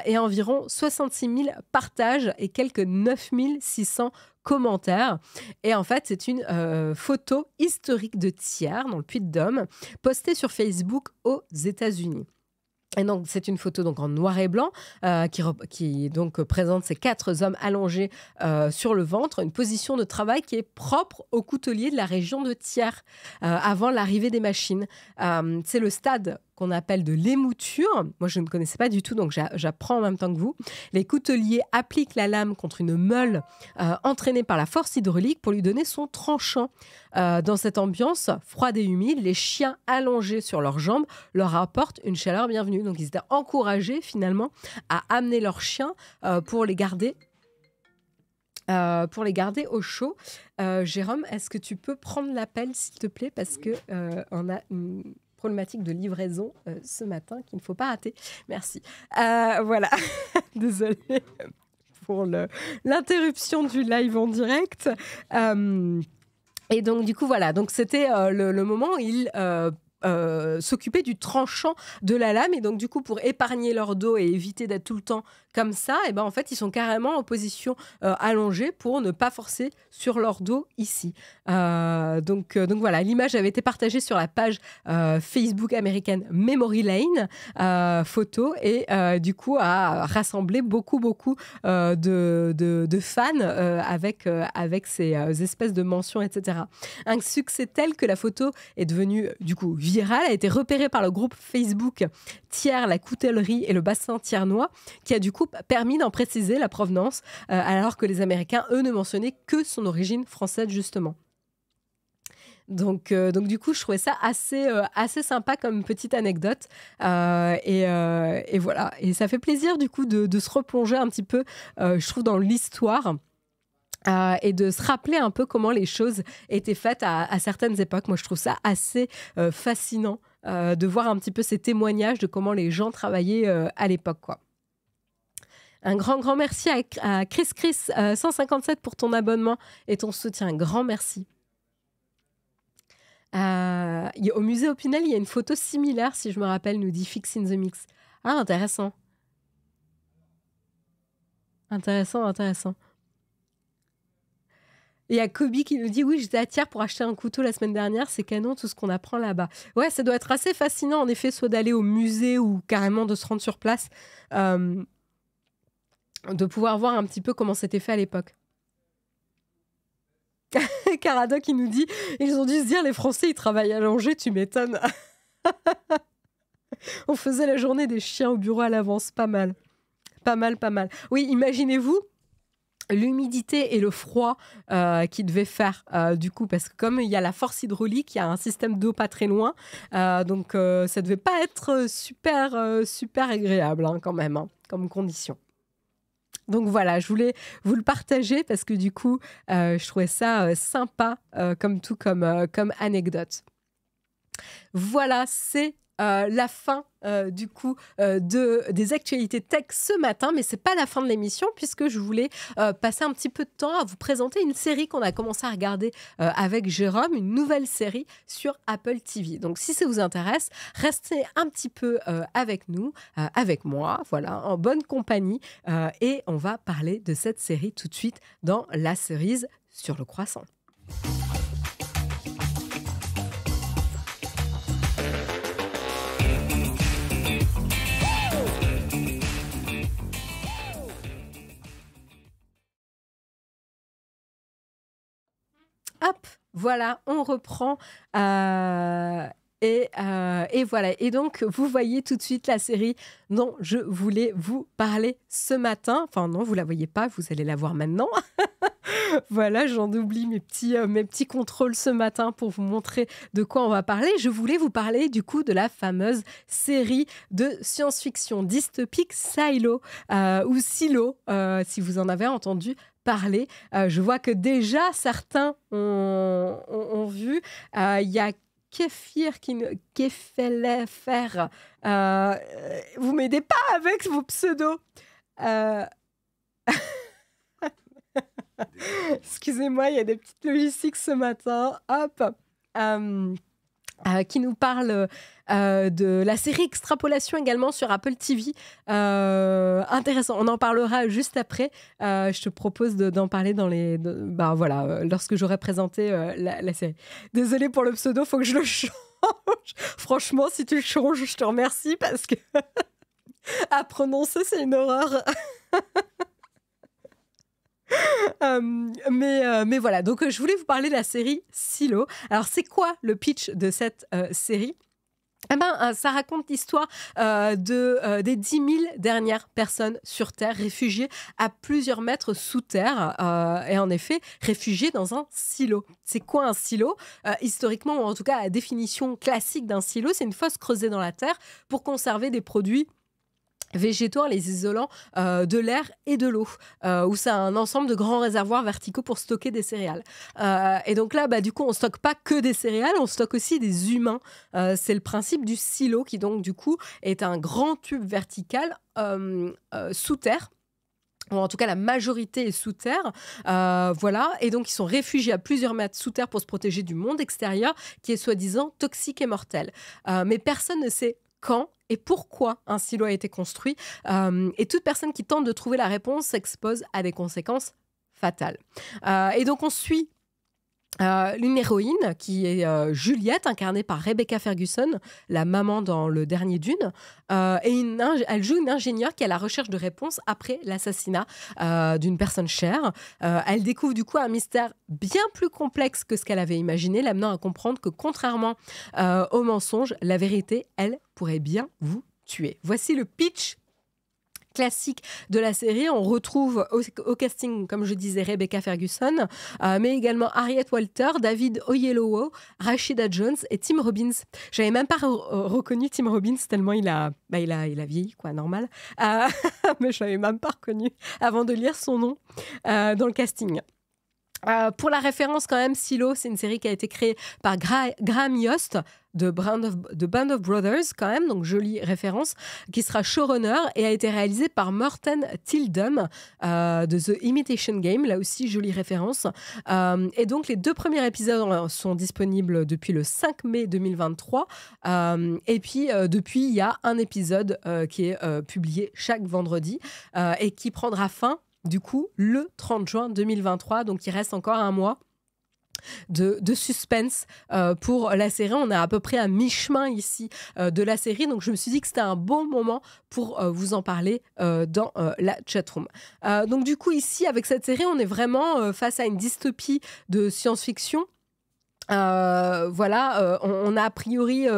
et environ 66 000 partages et quelques 9 600 commentaires. Et en fait, c'est une photo historique de Thiers, dans le Puy-de-Dôme, postée sur Facebook aux États-Unis. Et donc, c'est une photo donc en noir et blanc qui donc présente ces 4 hommes allongés sur le ventre, une position de travail qui est propre aux couteliers de la région de Thiers avant l'arrivée des machines. C'est le stade qu'on appelle de l'émouture. Moi, je ne connaissais pas du tout, donc j'apprends en même temps que vous. Les couteliers appliquent la lame contre une meule entraînée par la force hydraulique pour lui donner son tranchant. Dans cette ambiance froide et humide, les chiens allongés sur leurs jambes leur apportent une chaleur bienvenue. Donc, ils étaient encouragés finalement à amener leurs chiens pour les garder au chaud. Jérôme, est-ce que tu peux prendre l'appel, s'il te plaît, parce que on a une problématique de livraison ce matin qu'il ne faut pas rater. Merci. Voilà. Désolée pour l'interruption du live en direct. Et donc, du coup, voilà. Donc, c'était le moment où il s'occuper du tranchant de la lame. Et donc, du coup, pour épargner leur dos et éviter d'être tout le temps comme ça, et ben, en fait, ils sont carrément en position allongée pour ne pas forcer sur leur dos ici. Donc voilà, l'image avait été partagée sur la page Facebook américaine Memory Lane photo et du coup a rassemblé beaucoup de fans avec ces espèces de mentions, etc. Un succès tel que la photo est devenue du coup virale, a été repérée par le groupe Facebook Thiers, la coutellerie et le bassin thiernois, qui a du coup permis d'en préciser la provenance, alors que les Américains, eux, ne mentionnaient que son origine française, justement. Donc du coup, je trouvais ça assez sympa comme petite anecdote. Et voilà. Et ça fait plaisir, du coup, de se replonger un petit peu, je trouve, dans l'histoire. Et de se rappeler un peu comment les choses étaient faites à certaines époques. Moi, je trouve ça assez fascinant de voir un petit peu ces témoignages de comment les gens travaillaient à l'époque, quoi. Un grand merci à Chris 157 pour ton abonnement et ton soutien. Un grand merci. Au musée Opinel, il y a une photo similaire, si je me rappelle, nous dit Fix in the Mix. Ah, intéressant. Intéressant. Et il y a Kobe qui nous dit « Oui, j'étais à Thiers pour acheter un couteau la semaine dernière. C'est canon, tout ce qu'on apprend là-bas. » Ouais, ça doit être assez fascinant, en effet, soit d'aller au musée ou carrément de se rendre sur place, de pouvoir voir un petit peu comment c'était fait à l'époque. Caradoc, qui nous dit « Ils ont dû se dire, les Français, ils travaillent allongés, tu m'étonnes. » On faisait la journée des chiens au bureau à l'avance. Pas mal. Oui, imaginez-vous l'humidité et le froid qu'il devait faire du coup, parce que comme il y a la force hydraulique, il y a un système d'eau pas très loin, donc ça devait pas être super agréable quand même, comme condition. Donc voilà, je voulais vous le partager parce que du coup, je trouvais ça sympa comme anecdote. Voilà, c'est la fin du coup des actualités tech ce matin, mais c'est pas la fin de l'émission puisque je voulais passer un petit peu de temps à vous présenter une série qu'on a commencé à regarder avec Jérôme, une nouvelle série sur Apple TV. Donc si ça vous intéresse, restez un petit peu avec nous, avec moi, voilà, en bonne compagnie, et on va parler de cette série tout de suite dans la cerise sur le croissant. Hop, voilà, on reprend. Et voilà. Et donc, vous voyez tout de suite la série dont je voulais vous parler ce matin. Enfin, non, vous ne la voyez pas, vous allez la voir maintenant. Voilà, j'en oublie mes petits contrôles ce matin pour vous montrer de quoi on va parler. Je voulais vous parler du coup de la fameuse série de science-fiction dystopique Silo, ou Silo, si vous en avez entendu parler. Je vois que déjà certains ont vu. Il y a Kéfir qui ne Kéfellait faire. Vous m'aidez pas avec vos pseudos. Euh, Excusez-moi, il y a des petites logistiques ce matin. Hop. Qui nous parle de la série Extrapolation également sur Apple TV. Intéressant, on en parlera juste après. Je te propose d'en parler lorsque j'aurai présenté la série. Désolée pour le pseudo, faut que je le change. Franchement, si tu le changes, je te remercie parce que à prononcer, c'est une horreur. Mais voilà, donc je voulais vous parler de la série Silo. Alors, c'est quoi le pitch de cette série ? Ça raconte l'histoire des 10 000 dernières personnes sur Terre, réfugiées à plusieurs mètres sous terre, et en effet, réfugiées dans un silo. C'est quoi un silo ? Historiquement, ou en tout cas, la définition classique d'un silo, c'est une fosse creusée dans la terre pour conserver des produits végétaux, les isolants de l'air et de l'eau, où c'est un ensemble de grands réservoirs verticaux pour stocker des céréales. Et donc là, du coup, on stocke pas que des céréales, on stocke aussi des humains. C'est le principe du silo qui, donc, du coup, est un grand tube vertical sous terre. Ou en tout cas, la majorité est sous terre. Voilà. Et donc, ils sont réfugiés à plusieurs mètres sous terre pour se protéger du monde extérieur qui est soi-disant toxique et mortel. Mais personne ne sait quand et pourquoi un silo a été construit. Et toute personne qui tente de trouver la réponse s'expose à des conséquences fatales. Et donc, on suit une héroïne qui est Juliette, incarnée par Rebecca Ferguson, la maman dans le dernier Dune. Elle joue une ingénieure qui est à la recherche de réponses après l'assassinat d'une personne chère. Elle découvre du coup un mystère bien plus complexe que ce qu'elle avait imaginé, l'amenant à comprendre que contrairement aux mensonges, la vérité, elle, pourrait bien vous tuer. Voici le pitch classique de la série. On retrouve au casting, comme je disais, Rebecca Ferguson, mais également Harriet Walter, David Oyelowo, Rashida Jones et Tim Robbins. J'avais même pas reconnu Tim Robbins tellement il a vieilli, quoi, normal. Mais je l'avais même pas reconnu avant de lire son nom dans le casting. Pour la référence quand même, Silo, c'est une série qui a été créée par Graham Yost de Band of Brothers quand même, donc jolie référence, qui sera showrunner et a été réalisée par Morten Tildum de The Imitation Game, là aussi jolie référence. Et donc les 2 premiers épisodes sont disponibles depuis le 5 mai 2023 et puis depuis il y a un épisode qui est publié chaque vendredi et qui prendra fin du coup le 30 juin 2023, donc il reste encore un mois de suspense pour la série. On est à peu près à mi-chemin ici de la série, donc je me suis dit que c'était un bon moment pour vous en parler dans la chatroom. Donc du coup ici avec cette série on est vraiment face à une dystopie de science-fiction. Voilà, on a a priori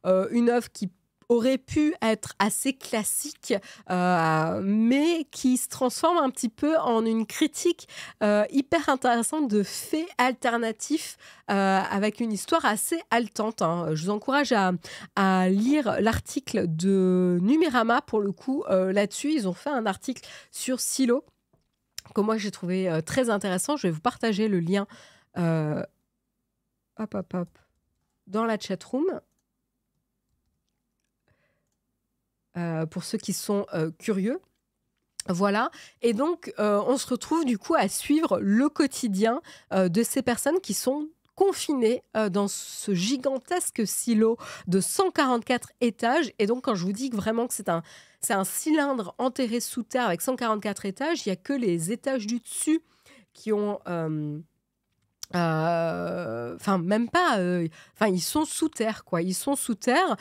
une œuvre qui aurait pu être assez classique, mais qui se transforme un petit peu en une critique hyper intéressante de faits alternatifs avec une histoire assez haletante. Je vous encourage à lire l'article de Numérama, pour le coup, là-dessus. Ils ont fait un article sur Silo que moi j'ai trouvé très intéressant. Je vais vous partager le lien dans la chatroom. Pour ceux qui sont curieux. Voilà. Et donc, on se retrouve du coup à suivre le quotidien de ces personnes qui sont confinées dans ce gigantesque silo de 144 étages. Et donc, quand je vous dis que vraiment que c'est un cylindre enterré sous terre avec 144 étages, il n'y a que les étages du dessus qui ont... même pas, ils sont sous terre, quoi. Ils sont sous terre.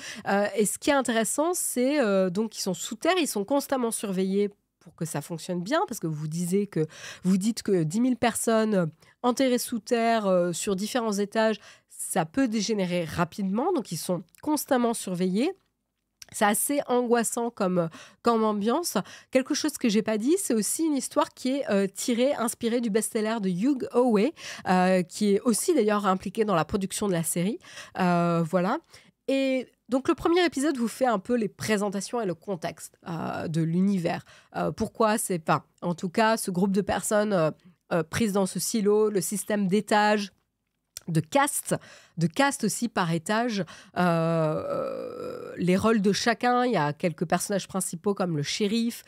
Et ce qui est intéressant, c'est donc ils sont sous terre, ils sont constamment surveillés pour que ça fonctionne bien, parce que vous dites que 10 000 personnes enterrées sous terre sur différents étages, ça peut dégénérer rapidement. Donc ils sont constamment surveillés. C'est assez angoissant comme ambiance. Quelque chose que j'ai pas dit, c'est aussi une histoire qui est inspirée du best-seller de Hugh Howey, qui est aussi d'ailleurs impliqué dans la production de la série. Voilà. Et donc le premier épisode vous fait un peu les présentations et le contexte de l'univers. Pourquoi c'est pas, en tout cas, ce groupe de personnes prises dans ce silo, le système d'étages, de caste aussi par étage, les rôles de chacun. Il y a quelques personnages principaux comme le shérif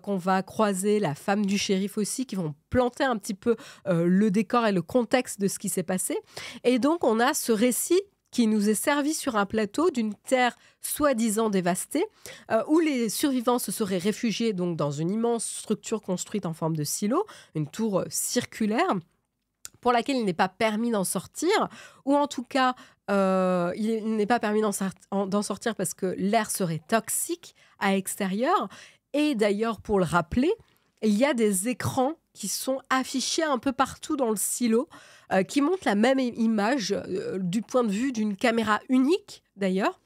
qu'on va croiser, la femme du shérif aussi, qui vont planter un petit peu le décor et le contexte de ce qui s'est passé. Et donc, on a ce récit qui nous est servi sur un plateau d'une terre soi-disant dévastée, où les survivants se seraient réfugiés donc, dans une immense structure construite en forme de silo, une tour circulaire, pour laquelle il n'est pas permis d'en sortir, ou en tout cas, il n'est pas permis d'en sortir parce que l'air serait toxique à l'extérieur. Et d'ailleurs, pour le rappeler, il y a des écrans qui sont affichés un peu partout dans le silo, qui montrent la même image du point de vue d'une caméra unique, d'ailleurs.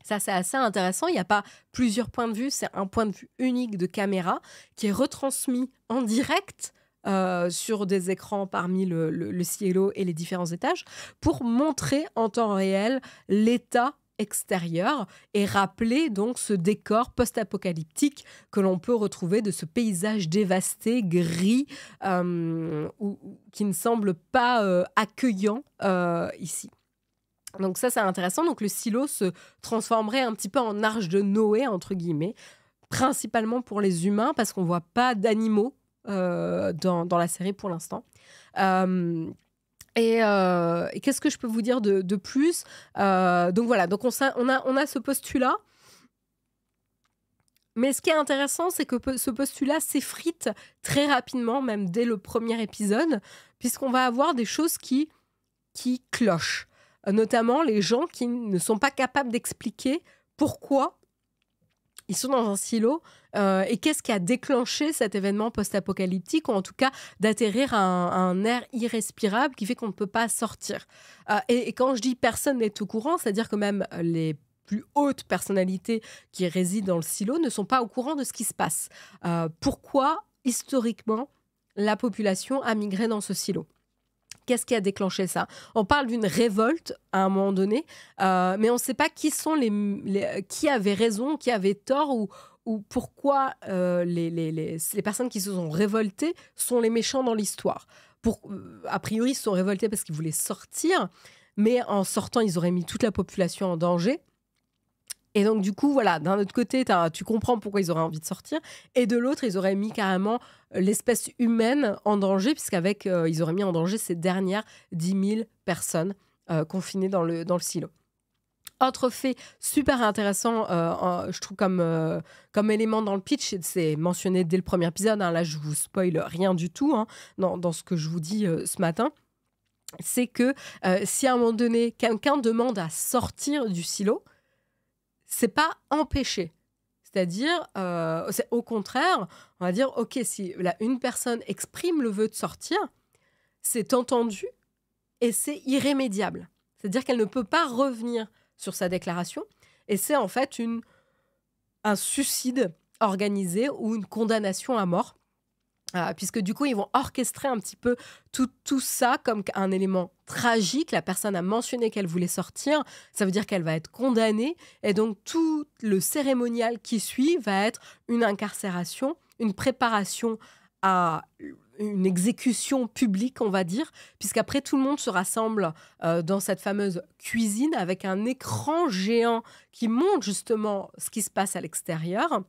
Ça, c'est assez intéressant. Il n'y a pas plusieurs points de vue, c'est un point de vue unique de caméra qui est retransmis en direct sur des écrans parmi le silo et les différents étages pour montrer en temps réel l'état extérieur et rappeler donc ce décor post-apocalyptique que l'on peut retrouver de ce paysage dévasté, gris, qui ne semble pas accueillant ici. Donc ça, c'est intéressant. Donc le silo se transformerait un petit peu en arche de Noé, entre guillemets, principalement pour les humains, parce qu'on ne voit pas d'animaux dans la série pour l'instant. Et qu'est-ce que je peux vous dire de plus donc voilà, donc on a ce postulat. Mais ce qui est intéressant, c'est que ce postulat s'effrite très rapidement, même dès le premier épisode, puisqu'on va avoir des choses qui clochent. Notamment les gens qui ne sont pas capables d'expliquer pourquoi ils sont dans un silo et qu'est-ce qui a déclenché cet événement post-apocalyptique, ou en tout cas d'atterrir à un air irrespirable qui fait qu'on ne peut pas sortir. Et quand je dis personne n'est au courant, c'est-à-dire que même les plus hautes personnalités qui résident dans le silo ne sont pas au courant de ce qui se passe. Pourquoi, historiquement, la population a migré dans ce silo ? Qu'est-ce qui a déclenché ça ? On parle d'une révolte à un moment donné, mais on ne sait pas qui sont qui avait raison, qui avait tort, ou pourquoi les personnes qui se sont révoltées sont les méchants dans l'histoire. A priori, ils se sont révoltés parce qu'ils voulaient sortir, mais en sortant, ils auraient mis toute la population en danger. Et donc, du coup, voilà, d'un autre côté, tu comprends pourquoi ils auraient envie de sortir. Et de l'autre, ils auraient mis carrément l'espèce humaine en danger, puisqu'avec, ils auraient mis en danger ces dernières 10 000 personnes confinées dans le silo. Autre fait super intéressant, je trouve, comme élément dans le pitch, c'est mentionné dès le premier épisode, hein, là, je vous spoil rien du tout hein, dans ce que je vous dis ce matin, c'est que si à un moment donné, quelqu'un demande à sortir du silo, c'est pas empêché. C'est-à-dire, c'est au contraire, on va dire, ok, si une personne exprime le vœu de sortir, c'est entendu et c'est irrémédiable. C'est-à-dire qu'elle ne peut pas revenir sur sa déclaration et c'est en fait un suicide organisé ou une condamnation à mort. Puisque du coup, ils vont orchestrer un petit peu tout ça comme un élément tragique. La personne a mentionné qu'elle voulait sortir, ça veut dire qu'elle va être condamnée. Et donc, tout le cérémonial qui suit va être une incarcération, une préparation à une exécution publique, on va dire, puisqu'après, tout le monde se rassemble dans cette fameuse cuisine avec un écran géant qui montre justement ce qui se passe à l'extérieur.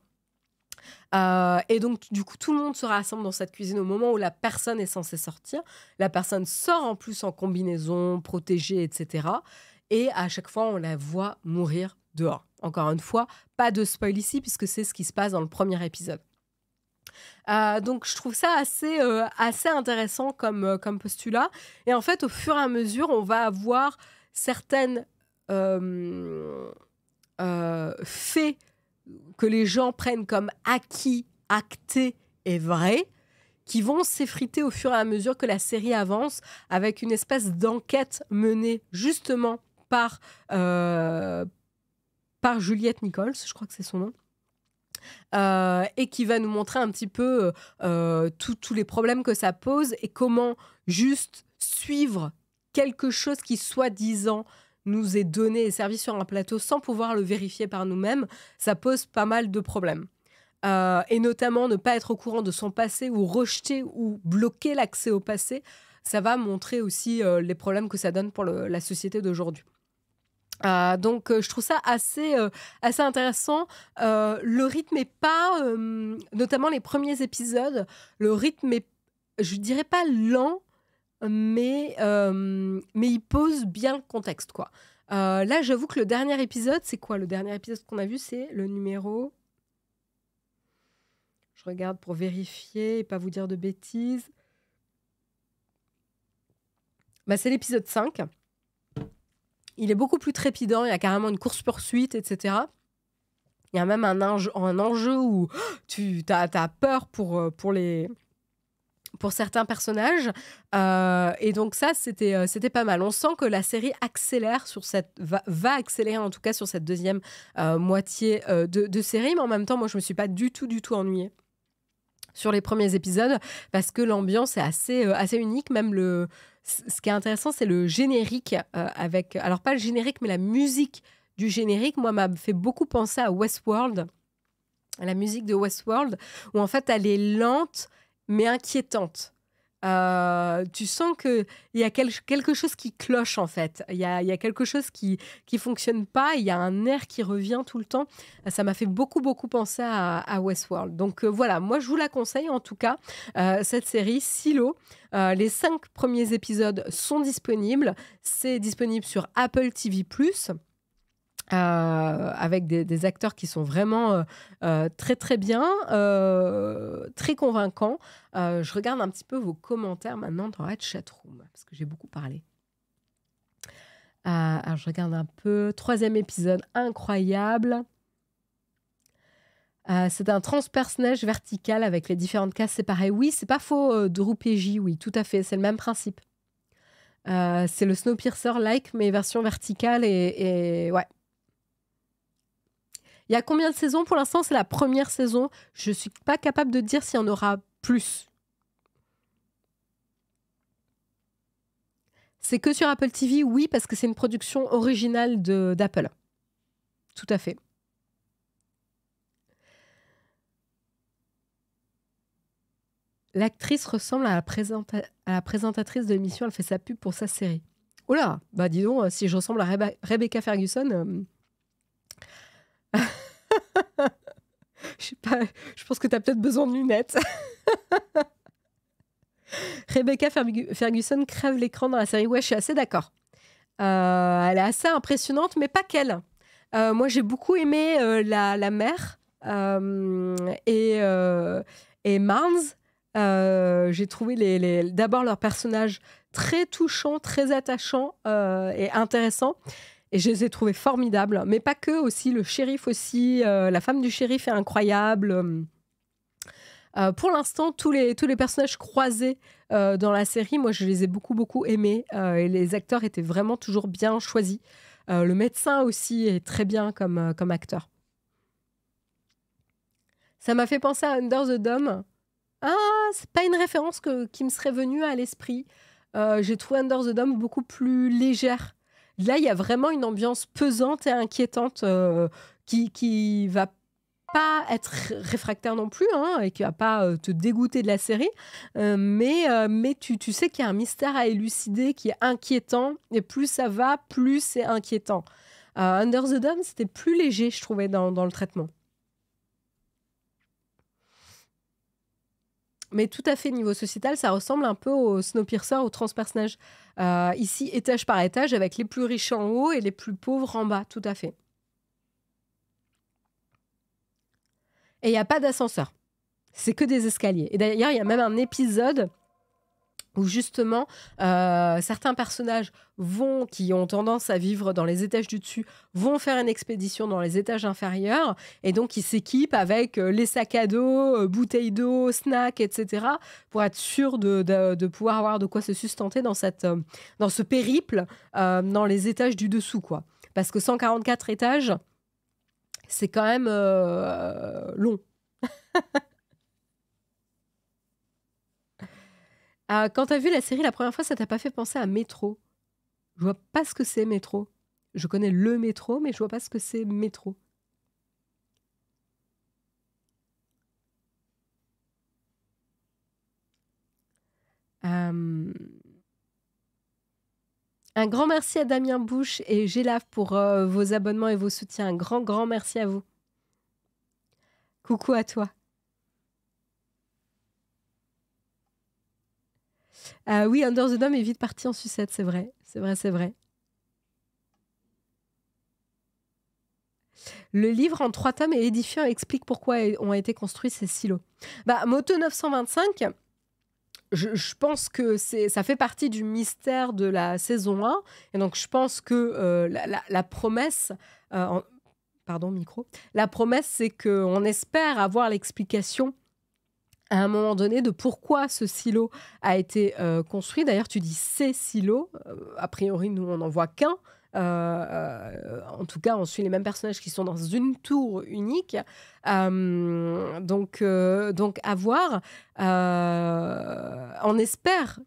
Et donc, du coup, tout le monde se rassemble dans cette cuisine au moment où la personne est censée sortir. La personne sort en plus en combinaison, protégée, etc. Et à chaque fois, on la voit mourir dehors. Encore une fois, pas de spoil ici, puisque c'est ce qui se passe dans le premier épisode. Donc, je trouve ça assez intéressant comme postulat. Et en fait, au fur et à mesure, on va avoir certaines faits que les gens prennent comme acquis, actés et vrais, qui vont s'effriter au fur et à mesure que la série avance, avec une espèce d'enquête menée justement par par Juliette Nichols, je crois que c'est son nom. Et qui va nous montrer un petit peu tous les problèmes que ça pose et comment juste suivre quelque chose qui, soi-disant, nous est donné et servi sur un plateau sans pouvoir le vérifier par nous-mêmes, ça pose pas mal de problèmes. Et notamment ne pas être au courant de son passé ou rejeter ou bloquer l'accès au passé, ça va montrer aussi les problèmes que ça donne pour la société d'aujourd'hui. Donc, je trouve ça assez intéressant. Le rythme est pas, notamment les premiers épisodes, le rythme est, je dirais pas lent, mais il pose bien le contexte, quoi. Là, j'avoue que le dernier épisode, c'est quoi? Le dernier épisode qu'on a vu, c'est le numéro... Je regarde pour vérifier et pas vous dire de bêtises. C'est l'épisode 5. Il est beaucoup plus trépidant, il y a carrément une course-poursuite, etc. Il y a même un enjeu où tu as peur pour certains personnages. Et donc ça, c'était pas mal. On sent que la série accélère va accélérer en tout cas sur cette deuxième moitié de série. Mais en même temps, moi, je me suis pas du tout ennuyée sur les premiers épisodes parce que l'ambiance est assez unique. Même ce qui est intéressant, c'est le générique avec... Alors, pas le générique, mais la musique du générique, moi, m'a fait beaucoup penser à Westworld, à la musique de Westworld, où en fait, elle est lente, mais inquiétante. Tu sens qu'il y a quelque chose qui cloche, en fait. Il y a quelque chose qui fonctionne pas. Il y a un air qui revient tout le temps. Ça m'a fait beaucoup penser à Westworld. Donc voilà, moi, je vous la conseille, en tout cas, cette série Silo. Les 5 premiers épisodes sont disponibles. C'est disponible sur Apple TV+. Avec des acteurs qui sont vraiment très bien, très convaincants. Je regarde un petit peu vos commentaires maintenant dans la chatroom, parce que j'ai beaucoup parlé. Alors je regarde un peu. 3e épisode, incroyable. C'est un transpersonnage vertical avec les différentes cases séparées. Oui, c'est pas faux, Drew PJ, oui, tout à fait, c'est le même principe. C'est le Snowpiercer-like, mais version verticale et ouais. Il y a combien de saisons? Pour l'instant, c'est la première saison. Je ne suis pas capable de dire s'il y en aura plus. C'est que sur Apple TV, oui, parce que c'est une production originale d'Apple. Tout à fait. L'actrice ressemble à la présentatrice de l'émission. Elle fait sa pub pour sa série. Oh là, bah dis donc, si je ressemble à Rebecca Ferguson... Je sais pas, je pense que tu as peut-être besoin de lunettes. Rebecca Ferguson crève l'écran dans la série. Ouais, je suis assez d'accord. Elle est assez impressionnante, mais pas qu'elle. Moi, j'ai beaucoup aimé la mère et Marnes. J'ai trouvé d'abord leurs personnages très touchants, très attachants et intéressants. Et je les ai trouvés formidables, mais pas que, aussi le shérif aussi, la femme du shérif est incroyable. Pour l'instant, tous les personnages croisés dans la série, moi je les ai beaucoup aimés et les acteurs étaient vraiment toujours bien choisis. Le médecin aussi est très bien comme acteur. Ça m'a fait penser à Under the Dome. Ah, c'est pas une référence qui me serait venue à l'esprit. J'ai trouvé Under the Dome beaucoup plus légère. Là, il y a vraiment une ambiance pesante et inquiétante qui va pas être réfractaire non plus et qui va pas te dégoûter de la série. Mais tu sais qu'il y a un mystère à élucider qui est inquiétant. Et plus ça va, plus c'est inquiétant. Under the Dome, c'était plus léger, je trouvais, dans le traitement. Mais tout à fait, niveau sociétal, ça ressemble un peu au Snowpiercer, au transpersonnage. Ici, étage par étage, avec les plus riches en haut et les plus pauvres en bas, tout à fait. Et il n'y a pas d'ascenseur. C'est que des escaliers. Et d'ailleurs, il y a même un épisode où justement, certains personnages qui ont tendance à vivre dans les étages du dessus, vont faire une expédition dans les étages inférieurs, et donc ils s'équipent avec les sacs à dos, bouteilles d'eau, snacks, etc., pour être sûr de pouvoir avoir de quoi se sustenter dans ce périple dans les étages du dessous, quoi. Parce que 144 étages, c'est quand même long. Quand t'as vu la série la première fois, ça t'a pas fait penser à Métro? Je vois pas ce que c'est Métro. Je connais le métro, mais je vois pas ce que c'est Métro. Euh, Un grand merci à Damien Bouche et Gélave pour vos abonnements et vos soutiens. Un grand, grand merci à vous. Coucou à toi. Oui, Under the Dome est vite parti en sucette, c'est vrai. C'est vrai, c'est vrai. Le livre en 3 tomes est édifiant et explique pourquoi ont été construits ces silos. Moto 925, je pense que ça fait partie du mystère de la saison 1. Et donc, je pense que la promesse... pardon, micro. La promesse, c'est qu'on espère avoir l'explication à un moment donné de pourquoi ce silo a été construit. D'ailleurs, tu dis ces silos. A priori, nous, on n'en voit qu'un. En tout cas, on suit les mêmes personnages qui sont dans une tour unique. Donc, à voir. On espère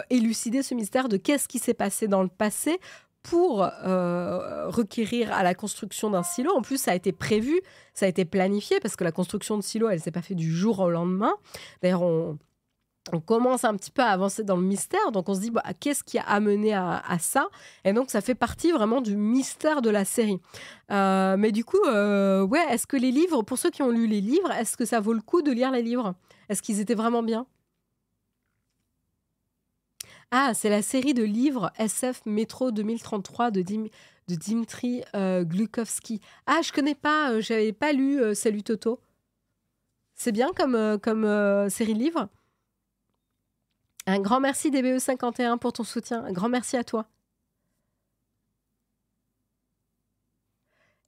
élucider ce mystère de qu'est-ce qui s'est passé dans le passé pour requérir à la construction d'un silo. En plus, ça a été prévu, ça a été planifié, parce que la construction de silo, elle ne s'est pas faite du jour au lendemain. D'ailleurs, on commence un petit peu à avancer dans le mystère, donc on se dit, qu'est-ce qui a amené à ça? Et donc, ça fait partie vraiment du mystère de la série. Mais du coup, est-ce que les livres, pour ceux qui ont lu les livres, est-ce que ça vaut le coup de lire les livres? Est-ce qu'ils étaient vraiment bien? Ah, c'est la série de livres SF Métro 2033 de Dimitri Glukovski. Ah, je connais pas, j'avais pas lu Salut Toto. C'est bien comme série de livres. Un grand merci DBE51 pour ton soutien. Un grand merci à toi.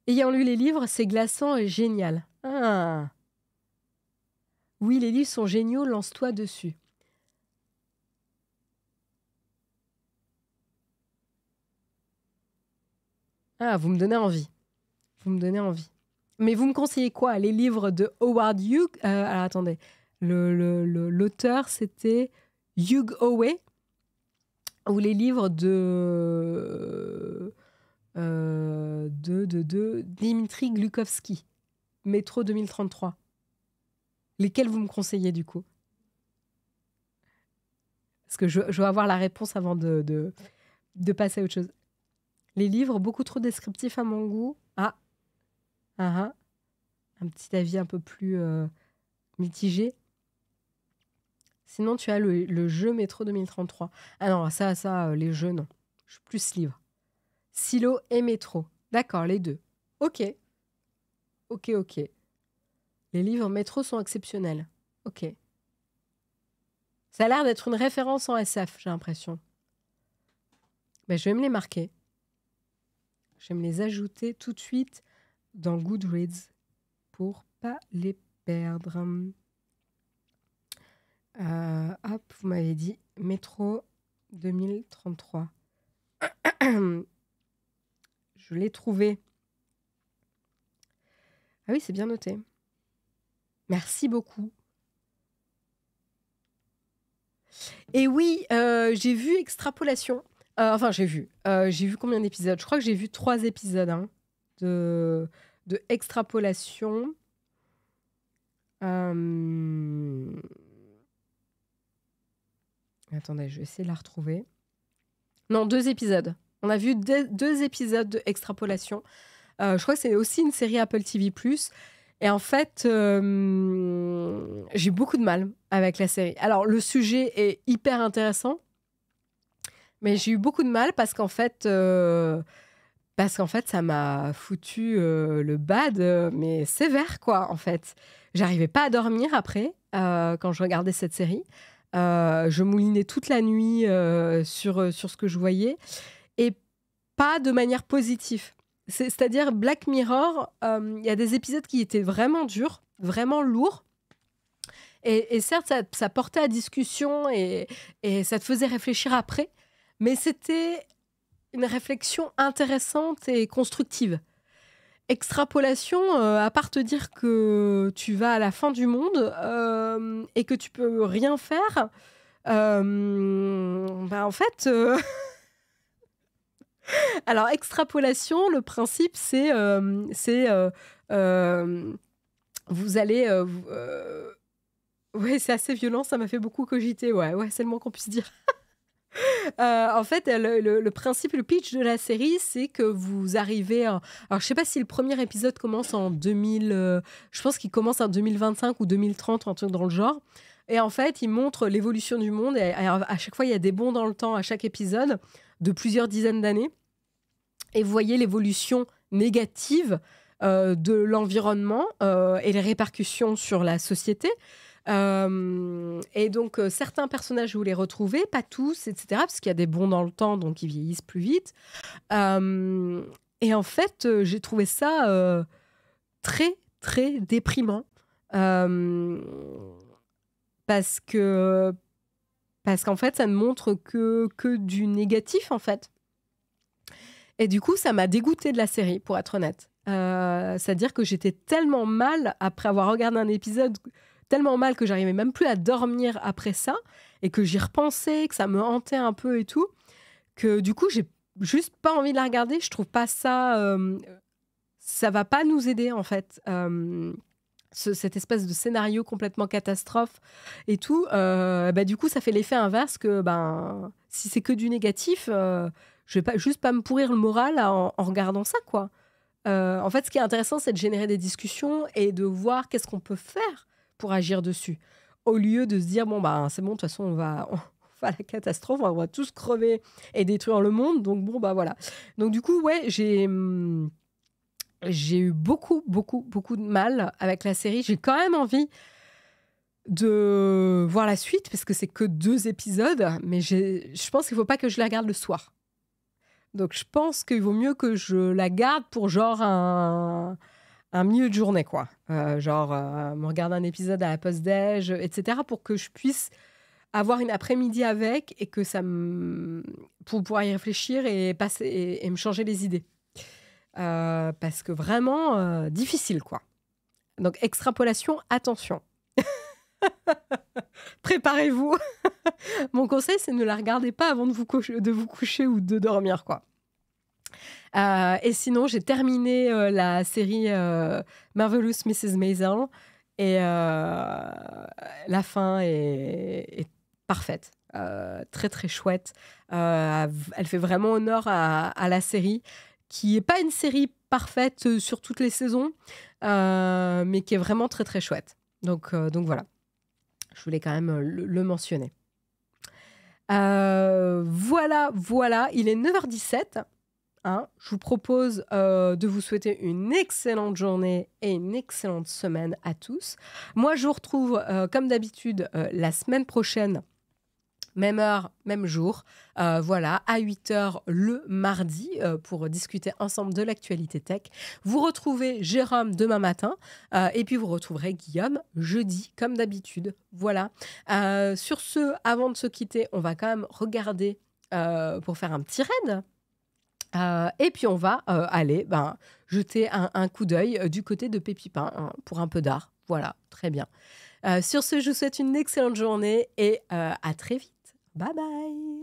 Ayant lu les livres, c'est glaçant et génial. Ah. Oui, les livres sont géniaux, lance-toi dessus. Ah, vous me donnez envie. Vous me donnez envie. Mais vous me conseillez quoi? Les livres de Howard Hughes? Alors, attendez. L'auteur, c'était Hugh Howey? Ou les livres de Dimitri Glukovski, Métro 2033. Lesquels vous me conseillez, du coup? Parce que je veux avoir la réponse avant de passer à autre chose. Les livres, beaucoup trop descriptifs à mon goût. Un petit avis un peu plus mitigé. Sinon, tu as le jeu Métro 2033. Ah non, ça, les jeux, non. Je suis plus livre. Silo et Métro. D'accord, les deux. Ok. Les livres Métro sont exceptionnels. Ok. Ça a l'air d'être une référence en SF, j'ai l'impression. Je vais me les marquer. Je vais me les ajouter tout de suite dans Goodreads pour pas les perdre. Hop, vous m'avez dit Métro 2033. Je l'ai trouvé. Ah oui, c'est bien noté. Merci beaucoup. Et oui, j'ai vu Extrapolation. J'ai vu combien d'épisodes? Je crois que j'ai vu 3 épisodes de Extrapolation. Attendez, je vais essayer de la retrouver. Non, 2 épisodes. On a vu 2 épisodes de Extrapolation. Je crois que c'est aussi une série Apple TV+. Et en fait, j'ai beaucoup de mal avec la série. Alors, le sujet est hyper intéressant, mais j'ai eu beaucoup de mal parce qu'en fait, ça m'a foutu le bad, mais sévère, quoi, en fait. J'arrivais pas à dormir après, quand je regardais cette série. Je moulinais toute la nuit sur ce que je voyais, et pas de manière positive. C'est-à-dire, Black Mirror, y a des épisodes qui étaient vraiment durs, vraiment lourds. Et certes, ça portait à discussion et ça te faisait réfléchir après, mais c'était une réflexion intéressante et constructive. Extrapolation, à part te dire que tu vas à la fin du monde, et que tu peux rien faire, bah, en fait, alors extrapolation, le principe c'est, vous allez, ouais, c'est assez violent, ça m'a fait beaucoup cogiter, ouais, c'est le moins qu'on puisse dire. En fait, le principe, le pitch de la série, c'est que vous arrivez alors je sais pas si le premier épisode commence en 2000, je pense qu'il commence en 2025 ou 2030, un truc dans le genre. Et en fait, il montre l'évolution du monde et à chaque fois, il y a des bonds dans le temps à chaque épisode de plusieurs dizaines d'années. Et vous voyez l'évolution négative de l'environnement et les répercussions sur la société. Et donc, certains personnages, vous les retrouvez, pas tous, etc., parce qu'il y a des bons dans le temps, donc ils vieillissent plus vite. Et en fait, j'ai trouvé ça très, très déprimant. Euh, parce que parce qu'en fait, ça ne montre que du négatif, en fait. Et du coup, ça m'a dégoûtée de la série, pour être honnête. C'est-à-dire que j'étais tellement mal, après avoir regardé un épisode, tellement mal que j'arrivais même plus à dormir après ça, et que j'y repensais, que ça me hantait un peu et tout, que du coup, j'ai juste pas envie de la regarder. Je trouve pas ça... ça va pas nous aider, en fait. Cette espèce de scénario complètement catastrophe et tout, bah, du coup, ça fait l'effet inverse que si c'est que du négatif, je vais juste pas me pourrir le moral en regardant ça, quoi. En fait, ce qui est intéressant, c'est de générer des discussions et de voir qu'est-ce qu'on peut faire pour agir dessus. Au lieu de se dire, bon, c'est bon, de toute façon, on va à la catastrophe, on va tous crever et détruire le monde. Donc, bon, voilà. Donc, du coup, ouais, j'ai eu beaucoup, beaucoup, beaucoup de mal avec la série. J'ai quand même envie de voir la suite parce que c'est que 2 épisodes, mais je pense qu'il ne faut pas que je la regarde le soir. Donc, je pense qu'il vaut mieux que je la garde pour genre un milieu de journée, quoi. Me regarder un épisode à la post-déj, etc., pour que je puisse avoir une après-midi avec et que pour pouvoir y réfléchir et passer et me changer les idées. Parce que vraiment, difficile, quoi. Donc, extrapolation, attention. Préparez-vous. Mon conseil, c'est ne la regardez pas avant de vous coucher ou de dormir, quoi. Et sinon, j'ai terminé la série Marvelous Mrs. Maisel et la fin est parfaite. Très, très chouette. Elle fait vraiment honneur à la série, qui n'est pas une série parfaite sur toutes les saisons, mais qui est vraiment très, très chouette. Donc voilà. Je voulais quand même le mentionner. Voilà. Il est 9h17. Je vous propose de vous souhaiter une excellente journée et une excellente semaine à tous. Moi, je vous retrouve comme d'habitude la semaine prochaine. Même heure, même jour, à 8h le mardi pour discuter ensemble de l'actualité tech. Vous retrouvez Jérôme demain matin et puis vous retrouverez Guillaume jeudi comme d'habitude. Voilà. Sur ce, avant de se quitter, on va quand même regarder pour faire un petit raid. Et puis on va aller jeter un coup d'œil du côté de Pépipin pour un peu d'art. Voilà, très bien. Sur ce, je vous souhaite une excellente journée et à très vite. Bye bye.